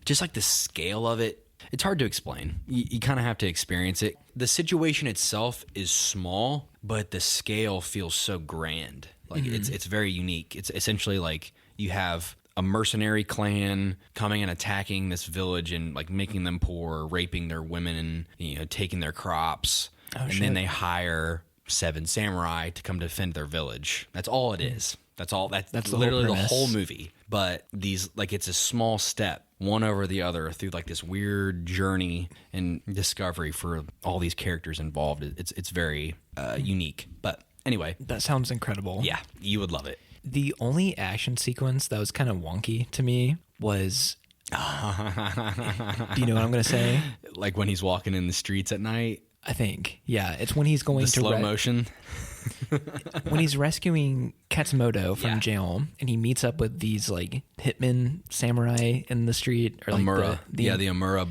just like the scale of it, it's hard to explain. You kind of have to experience it. The situation itself is small, but the scale feels so grand. Like it's very unique. It's essentially like you have a mercenary clan coming and attacking this village and like making them poor, raping their women, and taking their crops. Then they hire 7 samurai to come defend their village. That's all it is. That's all. That's literally the whole movie. But these, like, it's a small step, one over the other, through like this weird journey and discovery for all these characters involved. It's very unique. But anyway, that sounds incredible. Yeah, you would love it. The only action sequence that was kind of wonky to me was, do you know what I'm going to say? Like when he's walking in the streets at night. I think. Yeah, it's when he's going The to slow motion. when he's rescuing Katsumoto from Yeah. jail, and he meets up with these like hitmen samurai in the street, or like Amura. the The Amura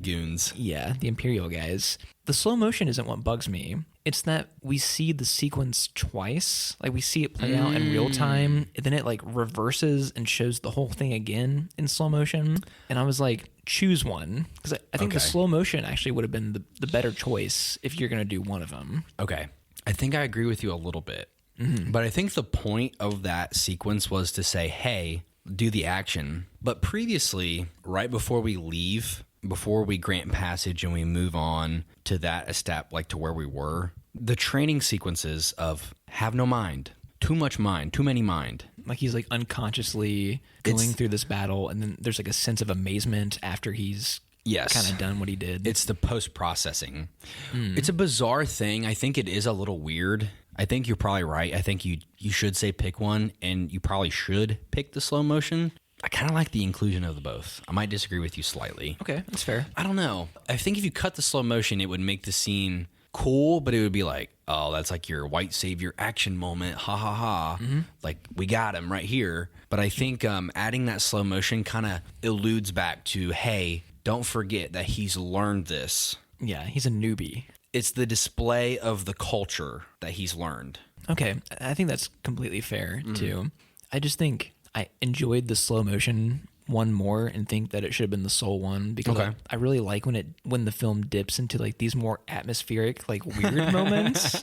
goons. yeah, the Imperial guys. The slow motion isn't what bugs me. It's that we see the sequence twice. Like we see it play out in real time, and then it like reverses and shows the whole thing again in slow motion. And I was like, choose one, because I think the Okay. slow motion actually would have been the better choice if you're gonna do one of them. Okay. I think I agree with you a little bit. But I think the point of that sequence was to say, hey, do the action. But previously, right before we leave, before we grant passage and we move on to that step, like to where we were, the training sequences of have no mind, too much mind, too many mind. Like he's like unconsciously going through this battle, and then there's like a sense of amazement after he's Yes. kind of done what he did. It's the post-processing. It's a bizarre thing. I think it is a little weird. I think you're probably right. I think you should say pick one, and you probably should pick the slow motion. I kind of like the inclusion of the both. I might disagree with you slightly. Okay, that's fair. I don't know. I think if you cut the slow motion, it would make the scene cool, but it would be like, oh, that's like your white savior action moment. Ha ha ha. Like, we got him right here. But I think adding that slow motion kind of alludes back to, hey, don't forget that he's learned this. Yeah, he's a newbie. It's the display of the culture that he's learned. Okay, I think that's completely fair too. I just think I enjoyed the slow motion one more and think that it should have been the soul one, because Okay. I really like when the film dips into like these more atmospheric, like weird moments.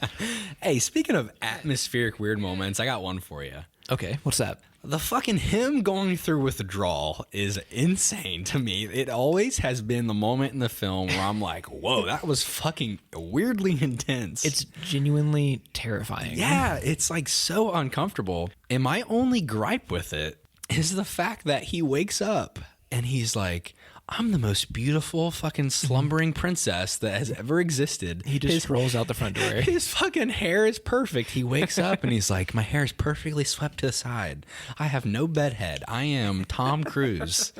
Hey, speaking of atmospheric weird moments, I got one for you. Okay, what's that? The fucking him going through withdrawal is insane to me. It always has been the moment in the film where I'm like, whoa, that was fucking weirdly intense. It's genuinely terrifying. Yeah, it's like so uncomfortable. And my only gripe with it is the fact that he wakes up and he's like, I'm the most beautiful fucking slumbering princess that has ever existed. He just rolls out the front door. His fucking hair is perfect. He wakes up and he's like, my hair is perfectly swept to the side. I have no bedhead. I am Tom Cruise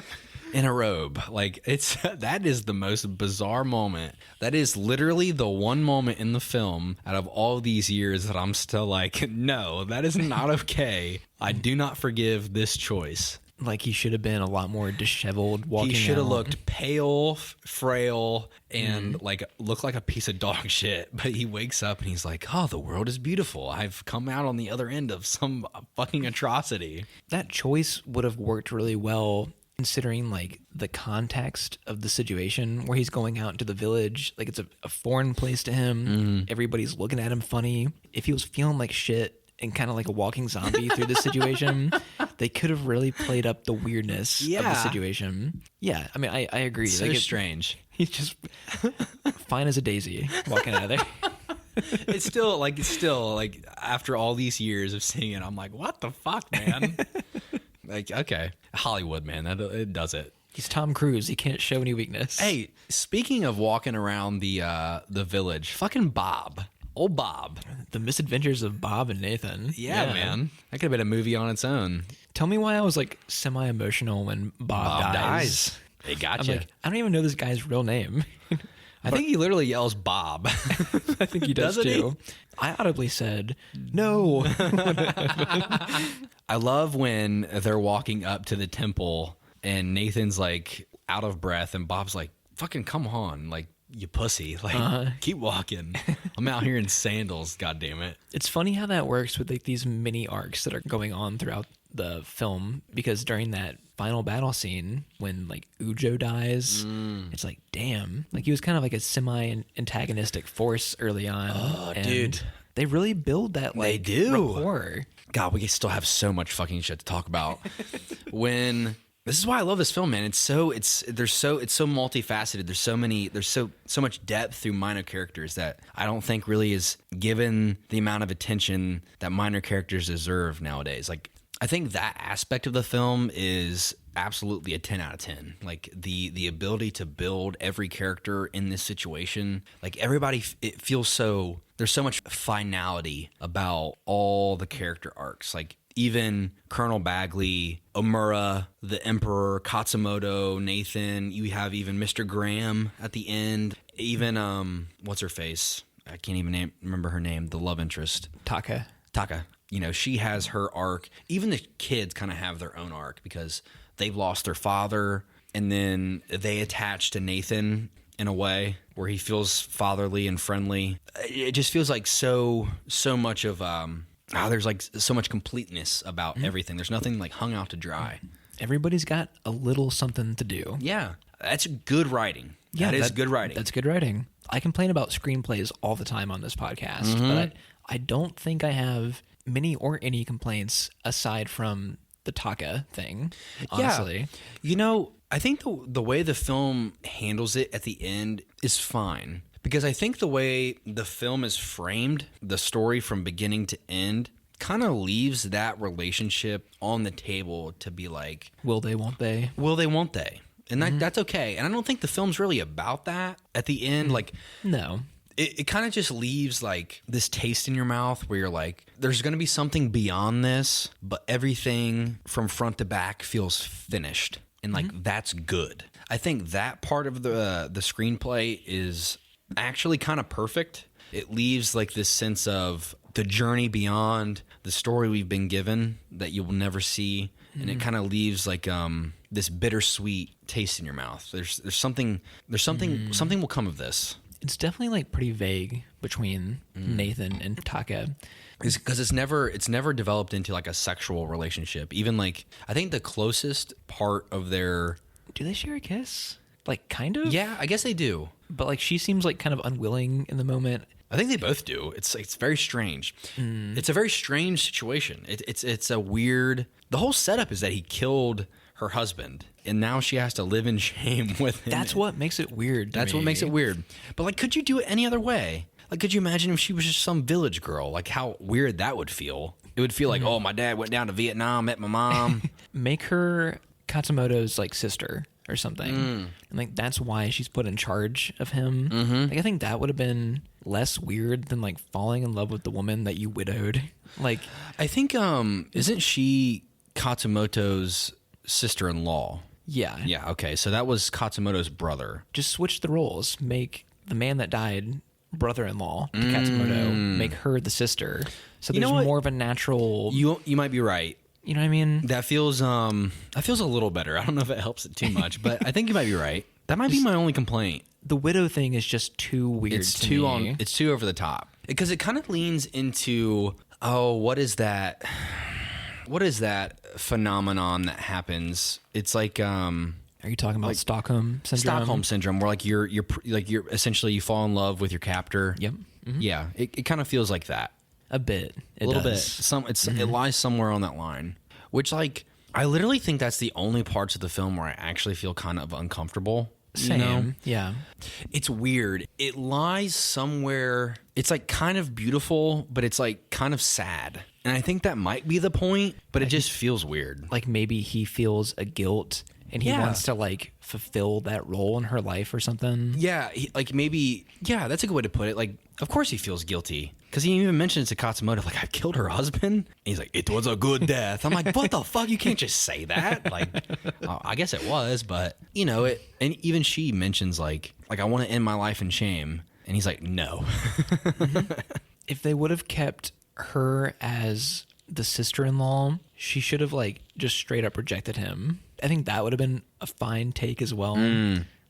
in a robe. Like, that is the most bizarre moment. That is literally the one moment in the film out of all these years that I'm still like, no, that is not okay. I do not forgive this choice. Like he should have been a lot more disheveled walking. He should have out. looked pale, frail, and like looked like a piece of dog shit. But he wakes up and he's like, oh, the world is beautiful. I've come out on the other end of some fucking atrocity. That choice would have worked really well considering like the context of the situation where he's going out into the village. Like it's a foreign place to him. Everybody's looking at him funny. If he was feeling like shit and kind of like a walking zombie through this situation, they could have really played up the weirdness of the situation. Yeah, I mean, I agree. So like strange. He's just fine as a daisy walking out of there. It's still like after all these years of seeing it, I'm like, what the fuck, man? Like, okay, Hollywood, man, it does it. He's Tom Cruise. He can't show any weakness. Hey, speaking of walking around the village, fucking Bob. Old Bob. The Misadventures of Bob and Nathan. Yeah, man. That could have been a movie on its own. Tell me why I was like semi-emotional when Bob dies. They got I'm you. like, I don't even know this guy's real name. I think he literally yells Bob. I think he does Doesn't he? too. I audibly said, no. I love when they're walking up to the temple and Nathan's like out of breath and Bob's like, fucking come on, like, you pussy. Like, keep walking. I'm out here in sandals, goddammit. It's funny how that works with like these mini arcs that are going on throughout the film, because during that final battle scene when like Ujo dies, it's like, damn, like he was kind of like a semi-antagonistic force early on. Oh, and dude. They really build that like They do. rapport. God, we still have so much fucking shit to talk about. This is why I love this film, man. It's so multifaceted. There's so much depth through minor characters that I don't think really is given the amount of attention that minor characters deserve nowadays. Like, I think that aspect of the film is absolutely a 10 out of 10. Like the ability to build every character in this situation, like everybody, it feels so, there's so much finality about all the character arcs. Like, even Colonel Bagley, Omura, the Emperor, Katsumoto, Nathan, you have even Mr. Graham at the end. Even what's her face? I can't even remember her name. The love interest, Taka. You know, she has her arc. Even the kids kind of have their own arc because they've lost their father, and then they attach to Nathan in a way where he feels fatherly and friendly. It just feels like so much of there's like so much completeness about everything. There's nothing like hung out to dry. Everybody's got a little something to do. Yeah, that's good writing. Yeah, that is good writing. That's good writing. I complain about screenplays all the time on this podcast, but I don't think I have many or any complaints aside from the Taka thing, honestly. Yeah. You know, I think the way the film handles it at the end is fine. Because I think the way the film is framed, the story from beginning to end, kind of leaves that relationship on the table to be like... Will they, won't they? Will they, won't they? And that's okay. And I don't think the film's really about that at the end. Like, no. It kind of just leaves like this taste in your mouth where you're like, there's going to be something beyond this, but everything from front to back feels finished. And like, that's good. I think that part of the screenplay is actually kind of perfect. It leaves like this sense of the journey beyond the story we've been given that you will never see. And it kind of leaves like this bittersweet taste in your mouth. There's something will come of this. It's definitely like pretty vague between Nathan and Taka. Because it's never developed into like a sexual relationship. Even like I think the closest part of their... Do they share a kiss? Like kind of? Yeah, I guess they do. But like she seems like kind of unwilling in the moment. I think they both do. It's very strange. It's a very strange situation. It's a weird... The whole setup is that he killed her husband, and now she has to live in shame with him. That's what makes it weird to me. What makes it weird. But like, could you do it any other way? Like, could you imagine if she was just some village girl? Like, how weird that would feel. It would feel like, oh, my dad went down to Vietnam, met my mom. Make her Katsumoto's like sister or something. And like that's why she's put in charge of him. Like I think that would have been less weird than like falling in love with the woman that you widowed. Like I think isn't she Katsumoto's sister-in-law? Yeah, okay, so that was Katsumoto's brother. Just switch the roles. Make the man that died brother-in-law to Katsumoto. Make her the sister. So there's more of a natural... You might be right. You know what I mean? That feels a little better. I don't know if it helps it too much, but I think you might be right. That might be my only complaint. The widow thing is just too weird to me. It's too over the top. Because it kind of leans into, what is that? What is that phenomenon that happens? It's like are you talking about like Stockholm syndrome? Stockholm syndrome, where like you're essentially you fall in love with your captor. Yep. Yeah, it kind of feels like that. A bit. A little bit. It lies somewhere on that line. Which like I literally think that's the only parts of the film where I actually feel kind of uncomfortable. Same. You know? Yeah. It's weird. It lies somewhere. It's like kind of beautiful, but it's like kind of sad. And I think that might be the point, but it just feels weird. Like maybe he feels a guilt and he wants to like fulfill that role in her life or something. Yeah, like maybe, that's a good way to put it. Like, of course he feels guilty. Because he even mentions to Katsumoto, like, I killed her husband. And he's like, it was a good death. I'm like, what the fuck? You can't just say that. Like, I guess it was, but, you know, and even she mentions, like I want to end my life in shame. And he's like, no. If they would have kept her as the sister-in-law, she should have, like, just straight up rejected him. I think that would have been a fine take as well.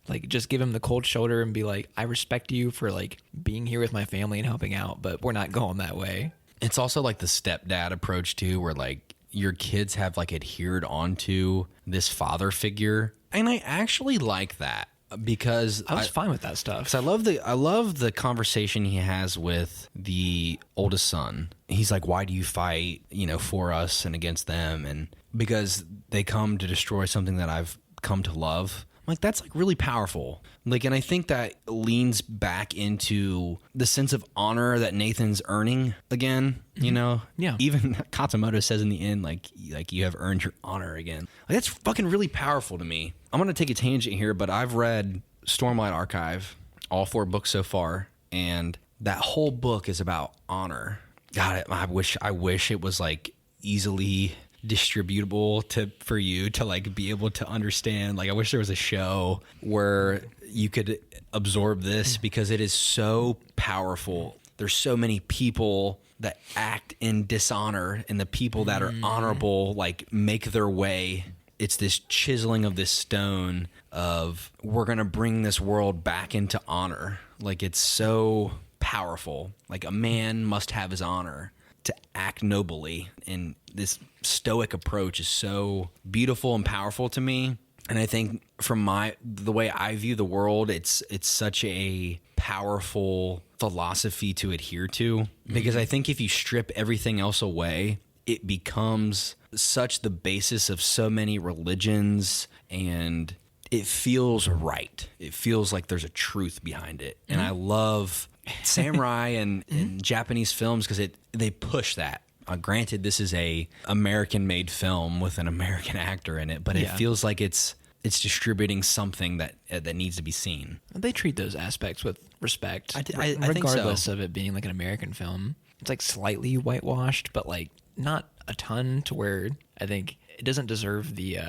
Like, just give him the cold shoulder and be like, I respect you for, like, being here with my family and helping out, but we're not going that way. It's also, like, the stepdad approach, too, where, like, your kids have, like, adhered onto this father figure. And I actually like that because... I was fine with that stuff. Because I love the conversation he has with the oldest son. He's like, why do you fight, for us and against them? And because they come to destroy something that I've come to love. Like, that's like really powerful. Like, and I think that leans back into the sense of honor that Nathan's earning again, Yeah. Even Katsumoto says in the end, like you have earned your honor again. Like, that's fucking really powerful to me. I'm going to take a tangent here, but I've read Stormlight Archive, all 4 books so far, and that whole book is about honor. God, I wish it was like easily distributable for you to like be able to understand. Like I wish there was a show where you could absorb this because it is so powerful. There's so many people that act in dishonor, and the people that are honorable like make their way. It's this chiseling of this stone of we're going to bring this world back into honor. Like it's so powerful. Like a man must have his honor to act nobly. And this stoic approach is so beautiful and powerful to me. And I think from the way I view the world, it's such a powerful philosophy to adhere to, because I think if you strip everything else away, it becomes such the basis of so many religions, and it feels right. It feels like there's a truth behind it. And I love samurai and Japanese films because they push that. Granted, this is a American-made film with an American actor in it, but it feels like it's distributing something that needs to be seen. They treat those aspects with respect, I regardless think so. of it being like an American film. It's like slightly whitewashed, but like not a ton to where I think it doesn't deserve the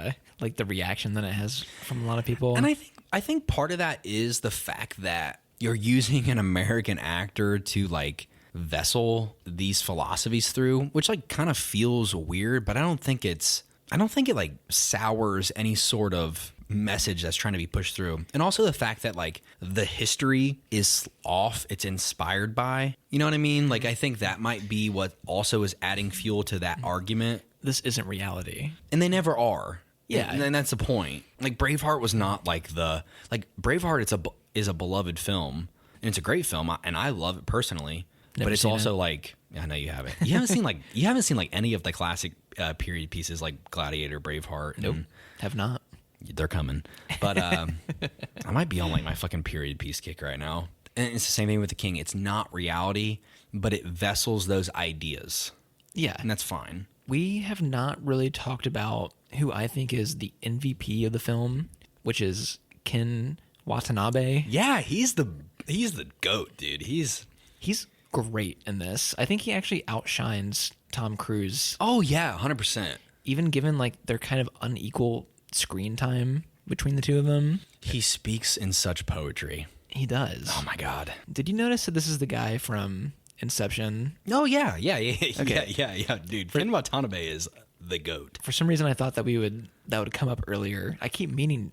like the reaction that it has from a lot of people. And I think part of that is the fact that you're using an American actor to like vessel these philosophies through, which like kind of feels weird, but I don't think it like sours any sort of message that's trying to be pushed through. And also the fact that like the history is off, it's inspired by, you know what I mean? Like I think that might be what also is adding fuel to that argument. This isn't reality. And they never are. Yeah. And that's the point. Like Braveheart was not like Braveheart is a beloved film, and it's a great film, and I love it personally. Never but it's seen also like, I know you haven't. You haven't seen like any of the classic period pieces like Gladiator, Braveheart. Nope. Have not. They're coming. But I might be on like my fucking period piece kick right now. And it's the same thing with The King. It's not reality, but it vessels those ideas. Yeah. And that's fine. We have not really talked about who I think is the MVP of the film, which is Ken Watanabe. Yeah, he's the GOAT, dude. He's great in this. I think he actually outshines Tom Cruise. Oh yeah, 100%. Even given like their kind of unequal screen time between the two of them. He speaks in such poetry. He does. Oh my God. Did you notice that this is the guy from Inception? Oh yeah. Okay. Yeah, dude. Ken Watanabe is the GOAT. For some reason I thought that would come up earlier. I kept meaning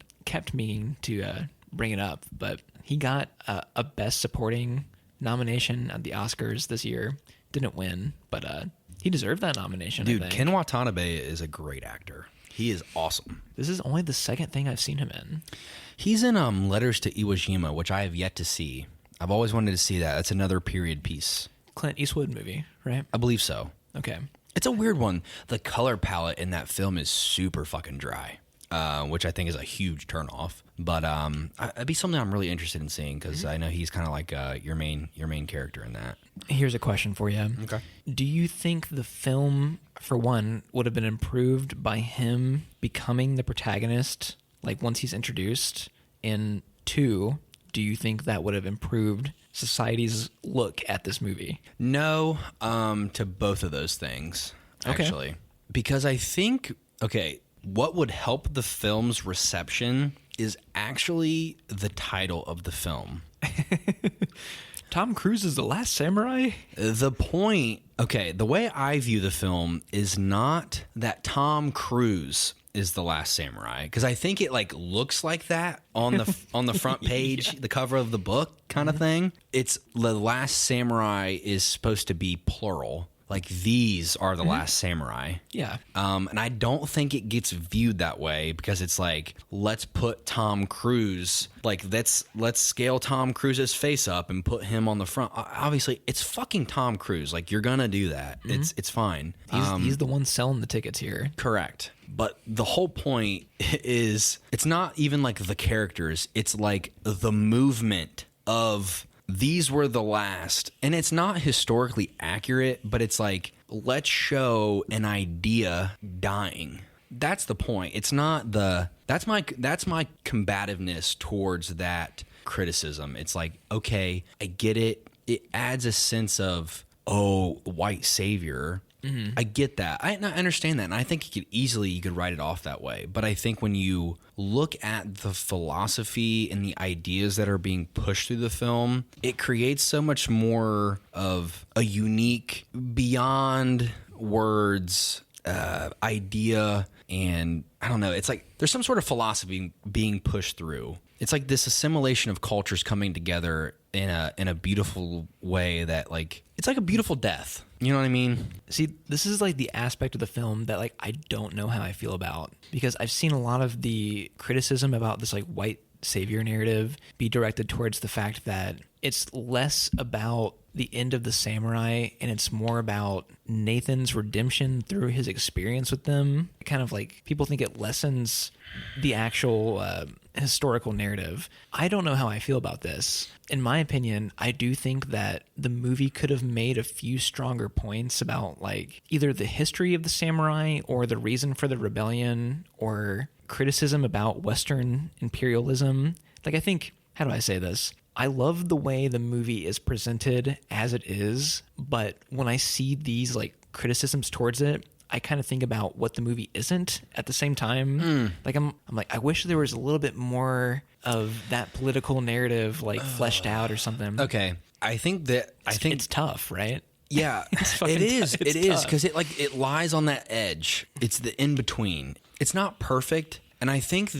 to bring it up, but he got a Best Supporting nomination at the Oscars this year. Didn't win, but he deserved that nomination. Dude, I think. Ken Watanabe is a great actor. He is awesome. This is only the second thing I've seen him in. He's in Letters to Iwo Jima, which I have yet to see. I've always wanted to see that. That's another period piece. Clint Eastwood movie, right? I believe so. Okay. It's a weird one. The color palette in that film is super fucking dry, which I think is a huge turnoff. But it'd be something I'm really interested in seeing because I know he's kind of like your main character in that. Here's a question for you. Okay. Do you think the film, for one, would have been improved by him becoming the protagonist, like once he's introduced? And two, do you think that would have improved society's look at this movie? No, to both of those things, actually. Okay. Because I think, what would help the film's reception is actually the title of the film. Tom Cruise is the last samurai? The point, the way I view the film is not that Tom Cruise is the last samurai, because I think it like looks like that on the front page, the cover of the book kind of thing. It's the last samurai is supposed to be plural. Like these are the last samurai. Yeah. And I don't think it gets viewed that way because it's like, let's put Tom Cruise, like let's scale Tom Cruise's face up and put him on the front. Obviously, it's fucking Tom Cruise. Like you're gonna do that. It's fine. He's the one selling the tickets here. Correct. But the whole point is it's not even like the characters. It's like the movement of these were the last. And it's not historically accurate, but it's like, let's show an idea dying. That's the point. It's not that's my combativeness towards that criticism. It's like, okay, I get it. It adds a sense of, white savior. I get that. I understand that. And I think you could write it off that way. But I think when you look at the philosophy and the ideas that are being pushed through the film, it creates so much more of a unique, beyond words idea. And I don't know, it's like there's some sort of philosophy being pushed through. It's like this assimilation of cultures coming together in a beautiful way that, like, it's like a beautiful death. You know what I mean? See, this is like the aspect of the film that, like, I don't know how I feel about, because I've seen a lot of the criticism about this, like, white savior narrative be directed towards the fact that it's less about the end of the samurai and it's more about Nathan's redemption through his experience with them. Kind of like people think it lessens the actual historical narrative. I don't know how I feel about this. In my opinion, I do think that the movie could have made a few stronger points about, like, either the history of the samurai or the reason for the rebellion or criticism about Western imperialism. Like, I think, how do I say this? I love the way the movie is presented as it is, but when I see these, like, criticisms towards it, I kind of think about what the movie isn't at the same time. Like, I'm like, I wish there was a little bit more of that political narrative, like, fleshed out or something. Okay. I think it's tough, right? Yeah, it is. It is, because it lies on that edge. It's the in between. It's not perfect, and I think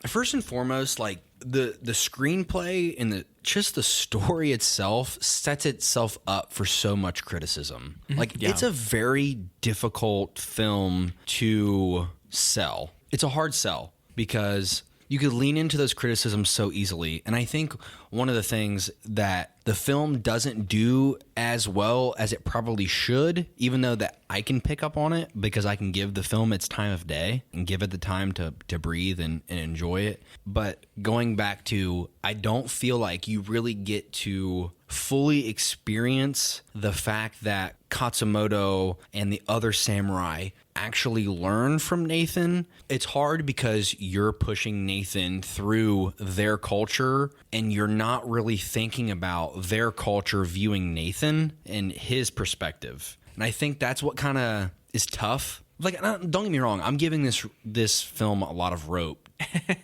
first and foremost, like, the screenplay and just the story itself sets itself up for so much criticism. Like, it's a very difficult film to sell. It's a hard sell because you could lean into those criticisms so easily. And I think one of the things that the film doesn't do as well as it probably should, even though that I can pick up on it because I can give the film its time of day and give it the time to breathe and enjoy it. But going back to, I don't feel like you really get to fully experience the fact that Katsumuto and the other samurai actually learn from Nathan. It's hard because you're pushing Nathan through their culture and you're not really thinking about their culture viewing Nathan and his perspective. And I think that's what kind of is tough. Like, don't get me wrong, I'm giving this film a lot of rope.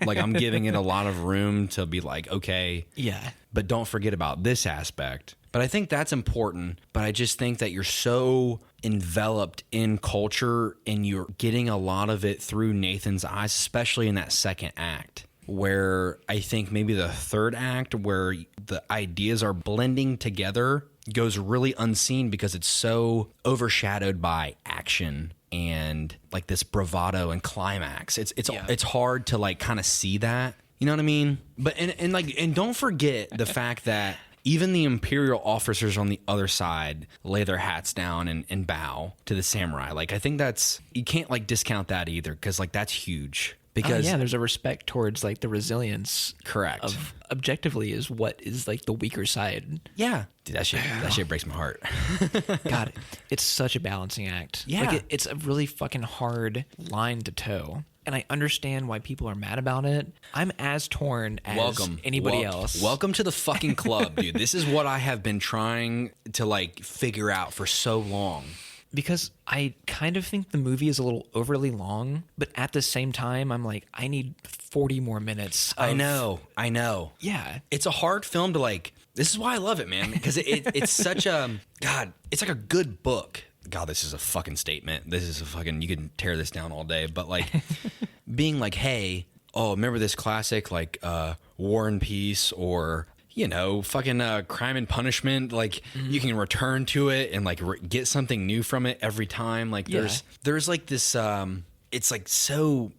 Like, I'm giving it a lot of room to be like, okay, yeah, but don't forget about this aspect. But I think that's important. But I just think that you're so enveloped in culture and you're getting a lot of it through Nathan's eyes, especially in that second act, where I think maybe the third act, where the ideas are blending together, goes really unseen because it's so overshadowed by action and, like, this bravado and climax. It's hard to, like, kind of see that. You know what I mean? But and don't forget the fact that even the imperial officers on the other side lay their hats down and bow to the samurai. Like, I think you can't, like, discount that either, because, like, that's huge. Because there's a respect towards, like, the resilience. Correct. Of objectively is what is, like, the weaker side. Yeah. Dude, that shit breaks my heart. God, it's such a balancing act. Yeah. Like, it's a really fucking hard line to toe. And I understand why people are mad about it. I'm as torn as anybody else. Welcome to the fucking club, dude. This is what I have been trying to, like, figure out for so long. Because I kind of think the movie is a little overly long, but at the same time, I'm like, I need 40 more minutes. I know. Yeah. It's a hard film to, like, this is why I love it, man. Because it's such a, God, it's like a good book. God, this is a fucking statement. This is a fucking, you can tear this down all day. But, like, being like, hey, remember this classic, like, War and Peace, or, you know, fucking Crime and Punishment. Like, you can return to it and, like, get something new from it every time. Like, there's like this, it's like so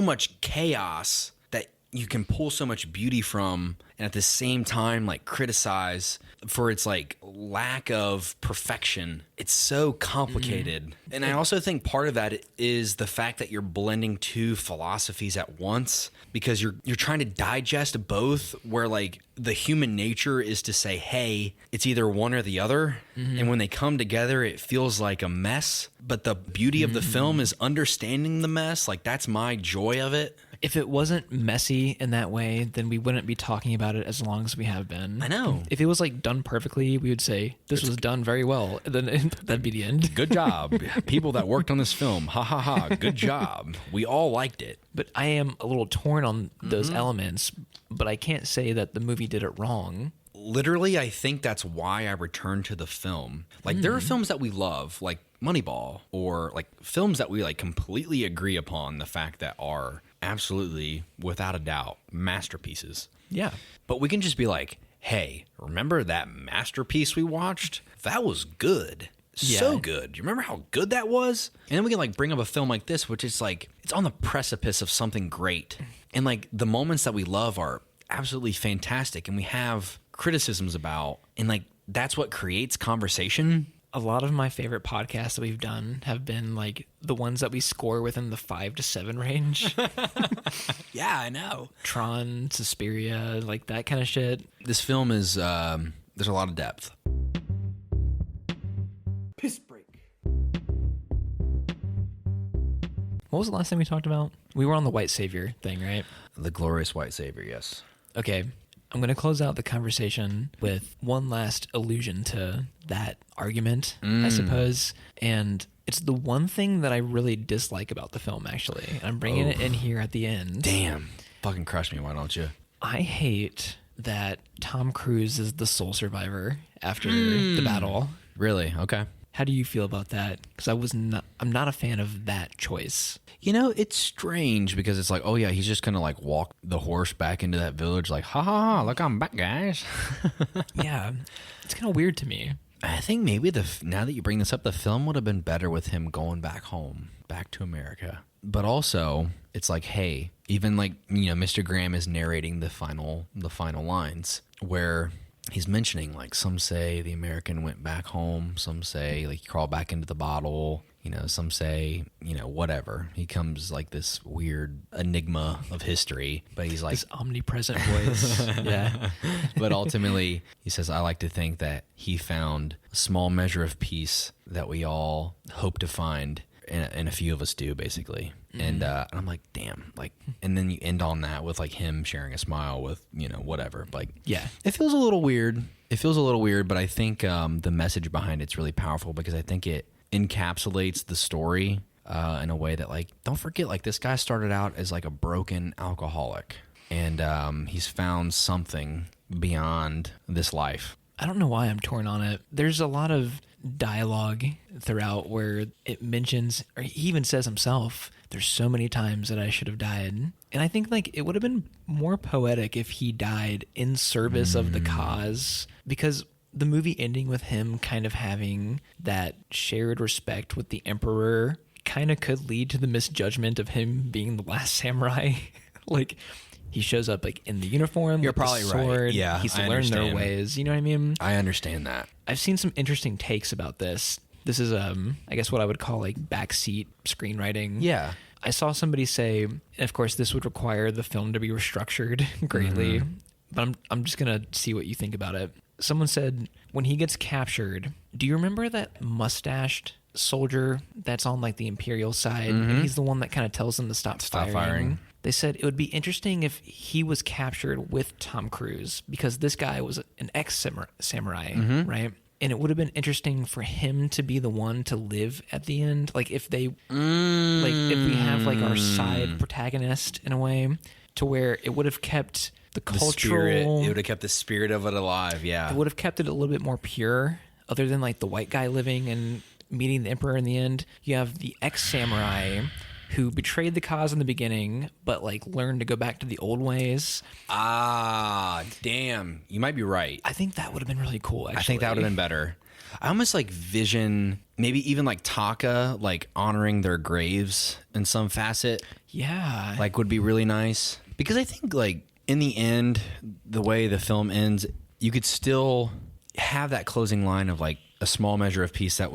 much chaos that you can pull so much beauty from, and at the same time, like, criticize for its, like, lack of perfection. It's so complicated. And I also think part of that is the fact that you're blending two philosophies at once, because you're trying to digest both, where, like, the human nature is to say, hey, it's either one or the other. And when they come together, it feels like a mess. But the beauty of the film is understanding the mess. Like, that's my joy of it. if it wasn't messy in that way, then we wouldn't be talking about it as long as we have been. I know. If it was like done perfectly, we would say this was done very well. And then that'd be the end. Good job. People that worked on this film. Ha ha ha. Good job. We all liked it. But I am a little torn on those elements, but I can't say that the movie did it wrong. Literally, I think that's why I returned to the film. Like, there are films that we love, like Moneyball, or like films that we like completely agree upon the fact that are absolutely, without a doubt, masterpieces. Yeah. But we can just be like, hey, remember that masterpiece we watched? That was good. So good. Do you remember how good that was? And then we can like bring up a film like this, which is like, it's on the precipice of something great. And like the moments that we love are absolutely fantastic. And we have criticisms about, and like, that's what creates conversation. A lot of my favorite podcasts that we've done have been like the ones that we score within the 5 to 7 range. Yeah, I know. Tron, Suspiria, like that kind of shit. This film is, there's a lot of depth. Piss break. What was the last thing we talked about? We were on the white savior thing, right? The glorious white savior, yes. Okay. I'm going to close out the conversation with one last allusion to that argument, I suppose. And it's the one thing that I really dislike about the film, actually. And I'm bringing it in here at the end. Damn. Fucking crush me, why don't you? I hate that Tom Cruise is the sole survivor after the battle. Really? Okay. How do you feel about that? Because I'm not a fan of that choice. You know, it's strange because it's like, oh yeah, he's just gonna like walk the horse back into that village like, ha ha ha, look, I'm back, guys. Yeah, it's kind of weird to me. I think maybe now that you bring this up, the film would have been better with him going back home, back to America. But also, it's like, hey, even like, you know, Mr. Graham is narrating the final lines where he's mentioning, like, some say the American went back home, some say like he crawled back into the bottle, you know, some say, you know, whatever. He comes like this weird enigma of history, but he's like This omnipresent voice. Yeah. But ultimately, he says, I like to think that he found a small measure of peace that we all hope to find, and a few of us do, basically. And I'm like, damn. Like, and then you end on that with like him sharing a smile with, you know, whatever. Like, Yeah. it feels a little weird. But I think the message behind it's really powerful because I think it encapsulates the story in a way that, like, don't forget, like, this guy started out as like a broken alcoholic, and he's found something beyond this life. I don't know why I'm torn on it. There's a lot of dialogue throughout where it mentions, or he even says himself, there's so many times that I should have died. And I think like it would have been more poetic if he died in service of the cause, because the movie ending with him kind of having that shared respect with the emperor kind of could lead to the misjudgment of him being the last samurai. Like, he shows up like in the uniform. You're with probably the sword. right. Yeah, he's I learned their understand. ways. You know what I mean? I understand that. I've seen some interesting takes about this. This is, I guess, what I would call like backseat screenwriting. Yeah. I saw somebody say, and of course, this would require the film to be restructured greatly, but I'm just gonna see what you think about it. Someone said, when he gets captured, do you remember that mustached soldier that's on like the Imperial side? And he's the one that kind of tells them to stop firing. They said it would be interesting if he was captured with Tom Cruise, because this guy was an ex-samurai, right? And it would have been interesting for him to be the one to live at the end. Like if they, like if we have like our side protagonist in a way, to where it would have kept the cultural, spirit, it would have kept the spirit of it alive. Yeah. it would have kept it a little bit more pure, other than like the white guy living and meeting the emperor in the end. You have the ex-samurai who betrayed the cause in the beginning, but like learned to go back to the old ways. Ah, damn. You might be right. I think that would have been really cool, actually. I think that would have been better. I almost like vision maybe even like Taka like honoring their graves in some facet. Yeah. Like would be really nice. Because I think like in the end, the way the film ends, you could still have that closing line of like a small measure of peace that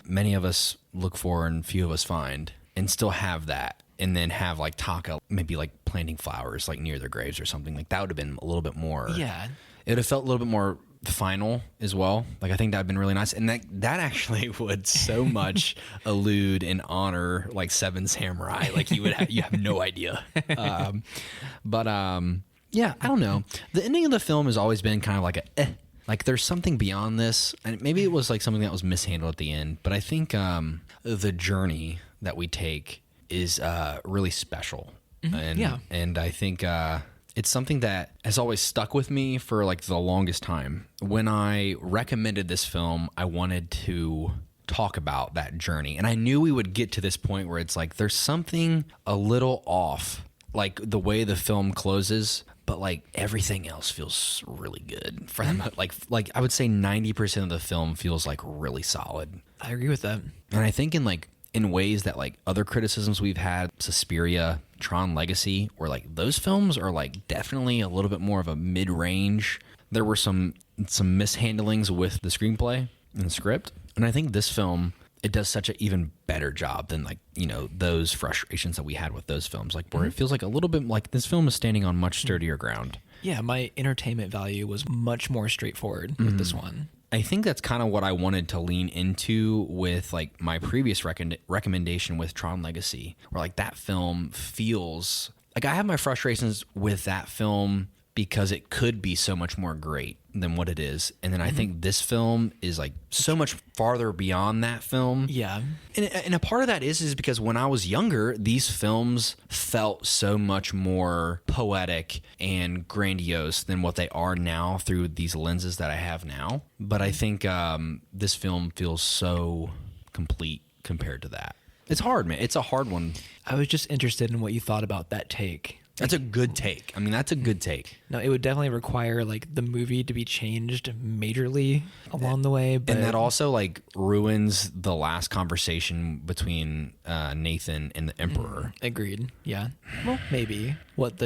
many of us look for and few of us find, and still have that. And then have like Taka maybe like planting flowers like near their graves or something. Like that would have been a little bit more. Yeah. It would have felt a little bit more final as well. Like, I think that'd been really nice, and that actually would so much allude and honor like Seven Samurai. Like, you have no idea. Yeah, I don't know. The ending of the film has always been kind of like like there's something beyond this, and maybe it was like something that was mishandled at the end. But I think the journey that we take is really special, and I think it's something that has always stuck with me for like the longest time. When I recommended this film, I wanted to talk about that journey, and I knew we would get to this point where it's like there's something a little off, like the way the film closes. But like everything else feels really good for them. Like I would say 90% of the film feels like really solid. I agree with that. And I think in ways that like other criticisms we've had, Suspiria, Tron Legacy, where like those films are like definitely a little bit more of a mid-range. There were some mishandlings with the screenplay and the script. And I think this film, it does such an even better job than like, those frustrations that we had with those films, like where it feels like a little bit like this film is standing on much sturdier ground. Yeah, my entertainment value was much more straightforward with this one. I think that's kind of what I wanted to lean into with like my previous recommendation with Tron Legacy, where like that film feels like I have my frustrations with that film because it could be so much more great than what it is. And then I think this film is like so much farther beyond that film. Yeah. And a part of that is because when I was younger, these films felt so much more poetic and grandiose than what they are now through these lenses that I have now. But I think this film feels so complete compared to that. It's hard, man. It's a hard one. I was just interested in what you thought about that take. That's a good take. I mean, that's a good take. No, it would definitely require like the movie to be changed majorly along the way. But... And that also like ruins the last conversation between Nathan and the Emperor. Agreed. Yeah. Well, maybe.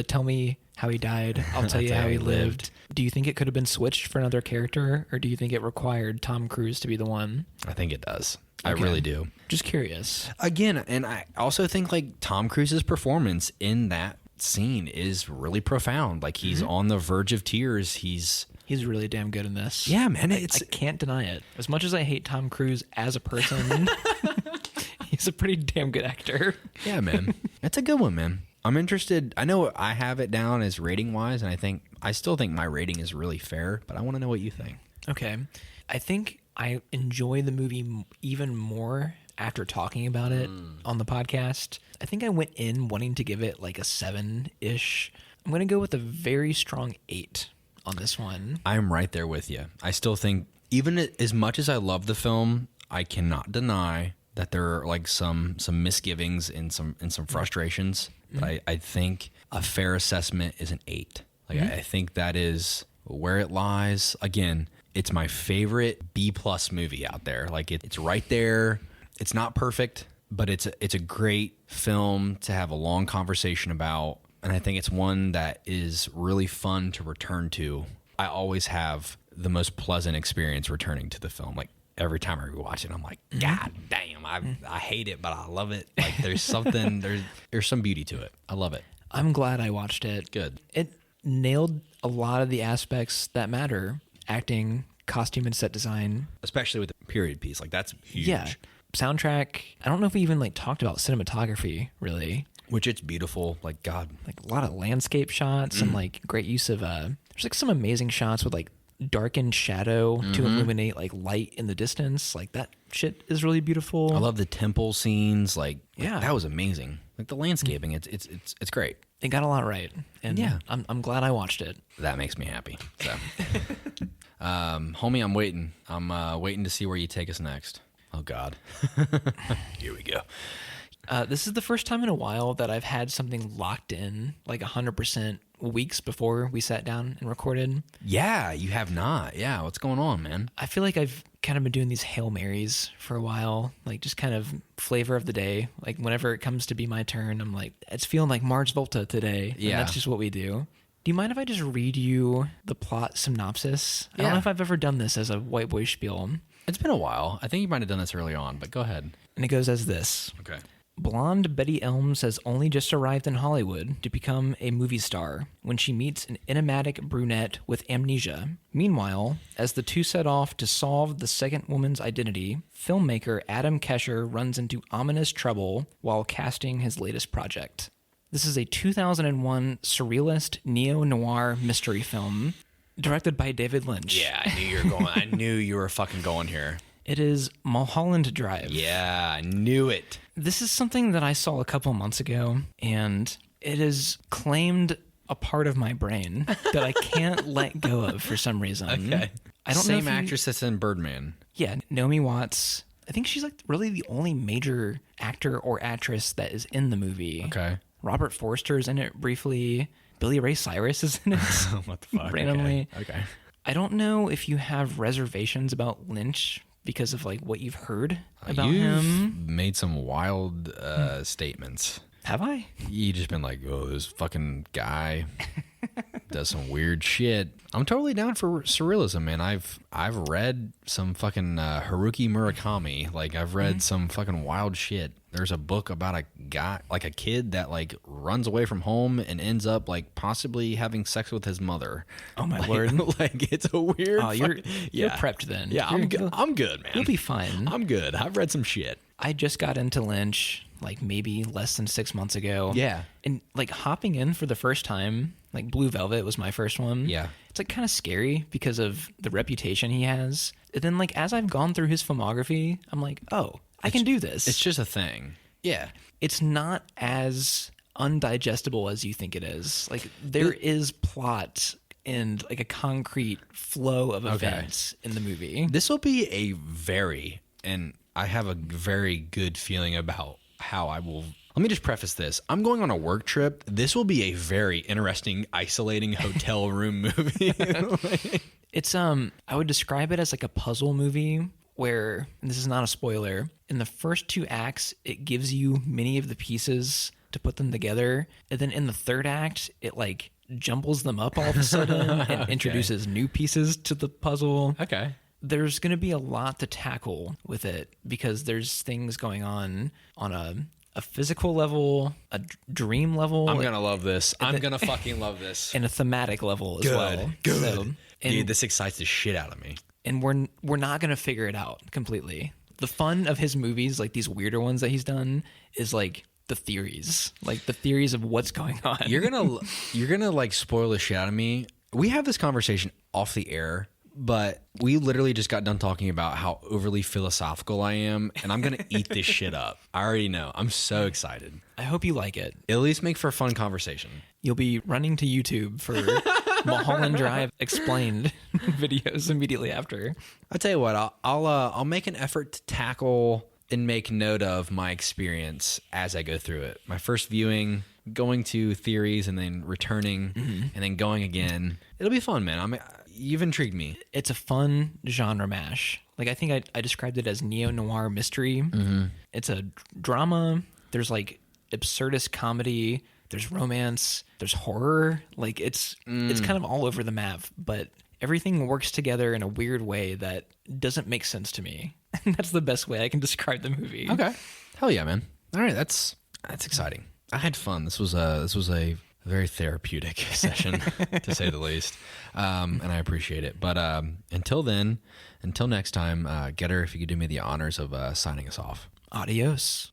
Tell me how he died. I'll tell you how he lived. Do you think it could have been switched for another character, or do you think it required Tom Cruise to be the one? I think it does. Okay. I really do. Just curious. Again, and I also think like Tom Cruise's performance in that scene is really profound. Like he's on the verge of tears. He's really damn good in this. Yeah, man. I can't deny it. As much as I hate Tom Cruise as a person, he's a pretty damn good actor. Yeah, man. That's a good one, man. I'm interested. I know I have it down as rating wise, and I still think my rating is really fair, but I want to know what you think. Okay. I think I enjoy the movie even more after talking about it on the podcast. I think I went in wanting to give it like a 7-ish. I'm going to go with a very strong 8 on this one. I'm right there with you. I still think, even as much as I love the film, I cannot deny that there are like some misgivings and some frustrations. But I think a fair assessment is an 8. Like I think that is where it lies. Again, it's my favorite B+ movie out there. Like it's right there. It's not perfect, but it's a great film to have a long conversation about, and I think it's one that is really fun to return to. I always have the most pleasant experience returning to the film. Like every time I rewatch it, I'm like, God damn, I hate it, but I love it. Like there's something, there's some beauty to it. I love it. I'm glad I watched it. Good. It nailed a lot of the aspects that matter: acting, costume, and set design. Especially with the period piece, like that's huge. Yeah. Soundtrack. I don't know if we even like talked about cinematography really, which it's beautiful. Like God, like a lot of landscape shots and like great use of there's like some amazing shots with like darkened shadow to illuminate like light in the distance. Like that shit is really beautiful. I love the temple scenes. Like that was amazing. Like the landscaping, it's great. It got a lot right, and I'm glad I watched it. That makes me happy. So, homie, I'm waiting. I'm waiting to see where you take us next. Oh, God. Here we go. This is the first time in a while that I've had something locked in, like 100% weeks before we sat down and recorded. Yeah, you have not. Yeah, what's going on, man? I feel like I've kind of been doing these Hail Marys for a while, like just kind of flavor of the day. Like whenever it comes to be my turn, I'm like, it's feeling like Mars Volta today. Yeah. And that's just what we do. Do you mind if I just read you the plot synopsis? I don't know if I've ever done this as a white boy spiel. It's been a while. I think you might have done this early on, but go ahead. And it goes as this. Okay. Blonde Betty Elms has only just arrived in Hollywood to become a movie star when she meets an enigmatic brunette with amnesia. Meanwhile, as the two set off to solve the second woman's identity, filmmaker Adam Kesher runs into ominous trouble while casting his latest project. This is a 2001 surrealist neo-noir mystery film directed by David Lynch. Yeah, I knew you were fucking going here. It is Mulholland Drive. Yeah, I knew it. This is something that I saw a couple months ago, and it has claimed a part of my brain that I can't let go of for some reason. Okay. I don't Same know if actress that's in Birdman. Yeah, Naomi Watts. I think she's like really the only major actor or actress that is in the movie. Okay. Robert Forster's in it briefly. Billy Ray Cyrus is in it. What the fuck? Randomly. Okay. I don't know if you have reservations about Lynch because of like what you've heard about him. Made some wild statements. Have I? You just been like, oh, this fucking guy does some weird shit. I'm totally down for surrealism, man. I've read some fucking Haruki Murakami. Like, I've read some fucking wild shit. There's a book about a guy, like a kid that like runs away from home and ends up like possibly having sex with his mother. Oh my word! Like, it's a weird. Oh, you're prepped then. Yeah, I'm good, man. You'll be fine. I'm good. I've read some shit. I just got into Lynch like maybe less than 6 months ago. Yeah. And like hopping in for the first time, like Blue Velvet was my first one. Yeah. It's like kind of scary because of the reputation he has. And then like as I've gone through his filmography, I'm like, oh, I can do this. It's just a thing. Yeah. It's not as undigestible as you think it is. Like there is plot and like a concrete flow of events in the movie. This will be and I have a very good feeling about how I will. Let me just preface this. I'm going on a work trip. This will be a very interesting, isolating hotel room movie. It's I would describe it as like a puzzle movie where, and this is not a spoiler, in the first 2 acts, it gives you many of the pieces to put them together. And then in the third act, it like jumbles them up all of a sudden and introduces new pieces to the puzzle. Okay. There's going to be a lot to tackle with it because there's things going on a physical level, a dream level. I'm going to love this. I'm going to fucking love this. And a thematic level as well. Good. So, dude, this excites the shit out of me. And we're not going to figure it out completely. The fun of his movies, like these weirder ones that he's done, is like the theories of what's going on. You're gonna like spoil the shit out of me. We have this conversation off the air, but we literally just got done talking about how overly philosophical I am, and I'm gonna eat this shit up. I already know. I'm so excited. I hope you like it. It'll at least make for a fun conversation. You'll be running to YouTube for Mulholland Drive explained videos immediately after. I'll tell you what. I'll make an effort to tackle and make note of my experience as I go through it. My first viewing, going to theories, and then returning, and then going again. It'll be fun, man. You've intrigued me. It's a fun genre mash. Like I think I described it as neo-noir mystery. It's a drama. There's like absurdist comedy. There's romance. There's horror. Like it's kind of all over the map, but everything works together in a weird way that doesn't make sense to me. And that's the best way I can describe the movie. Okay. Hell yeah, man. All right, that's exciting. I had fun. This was a very therapeutic session, to say the least. And I appreciate it. But until next time, Getter, if you could do me the honors of signing us off. Adios.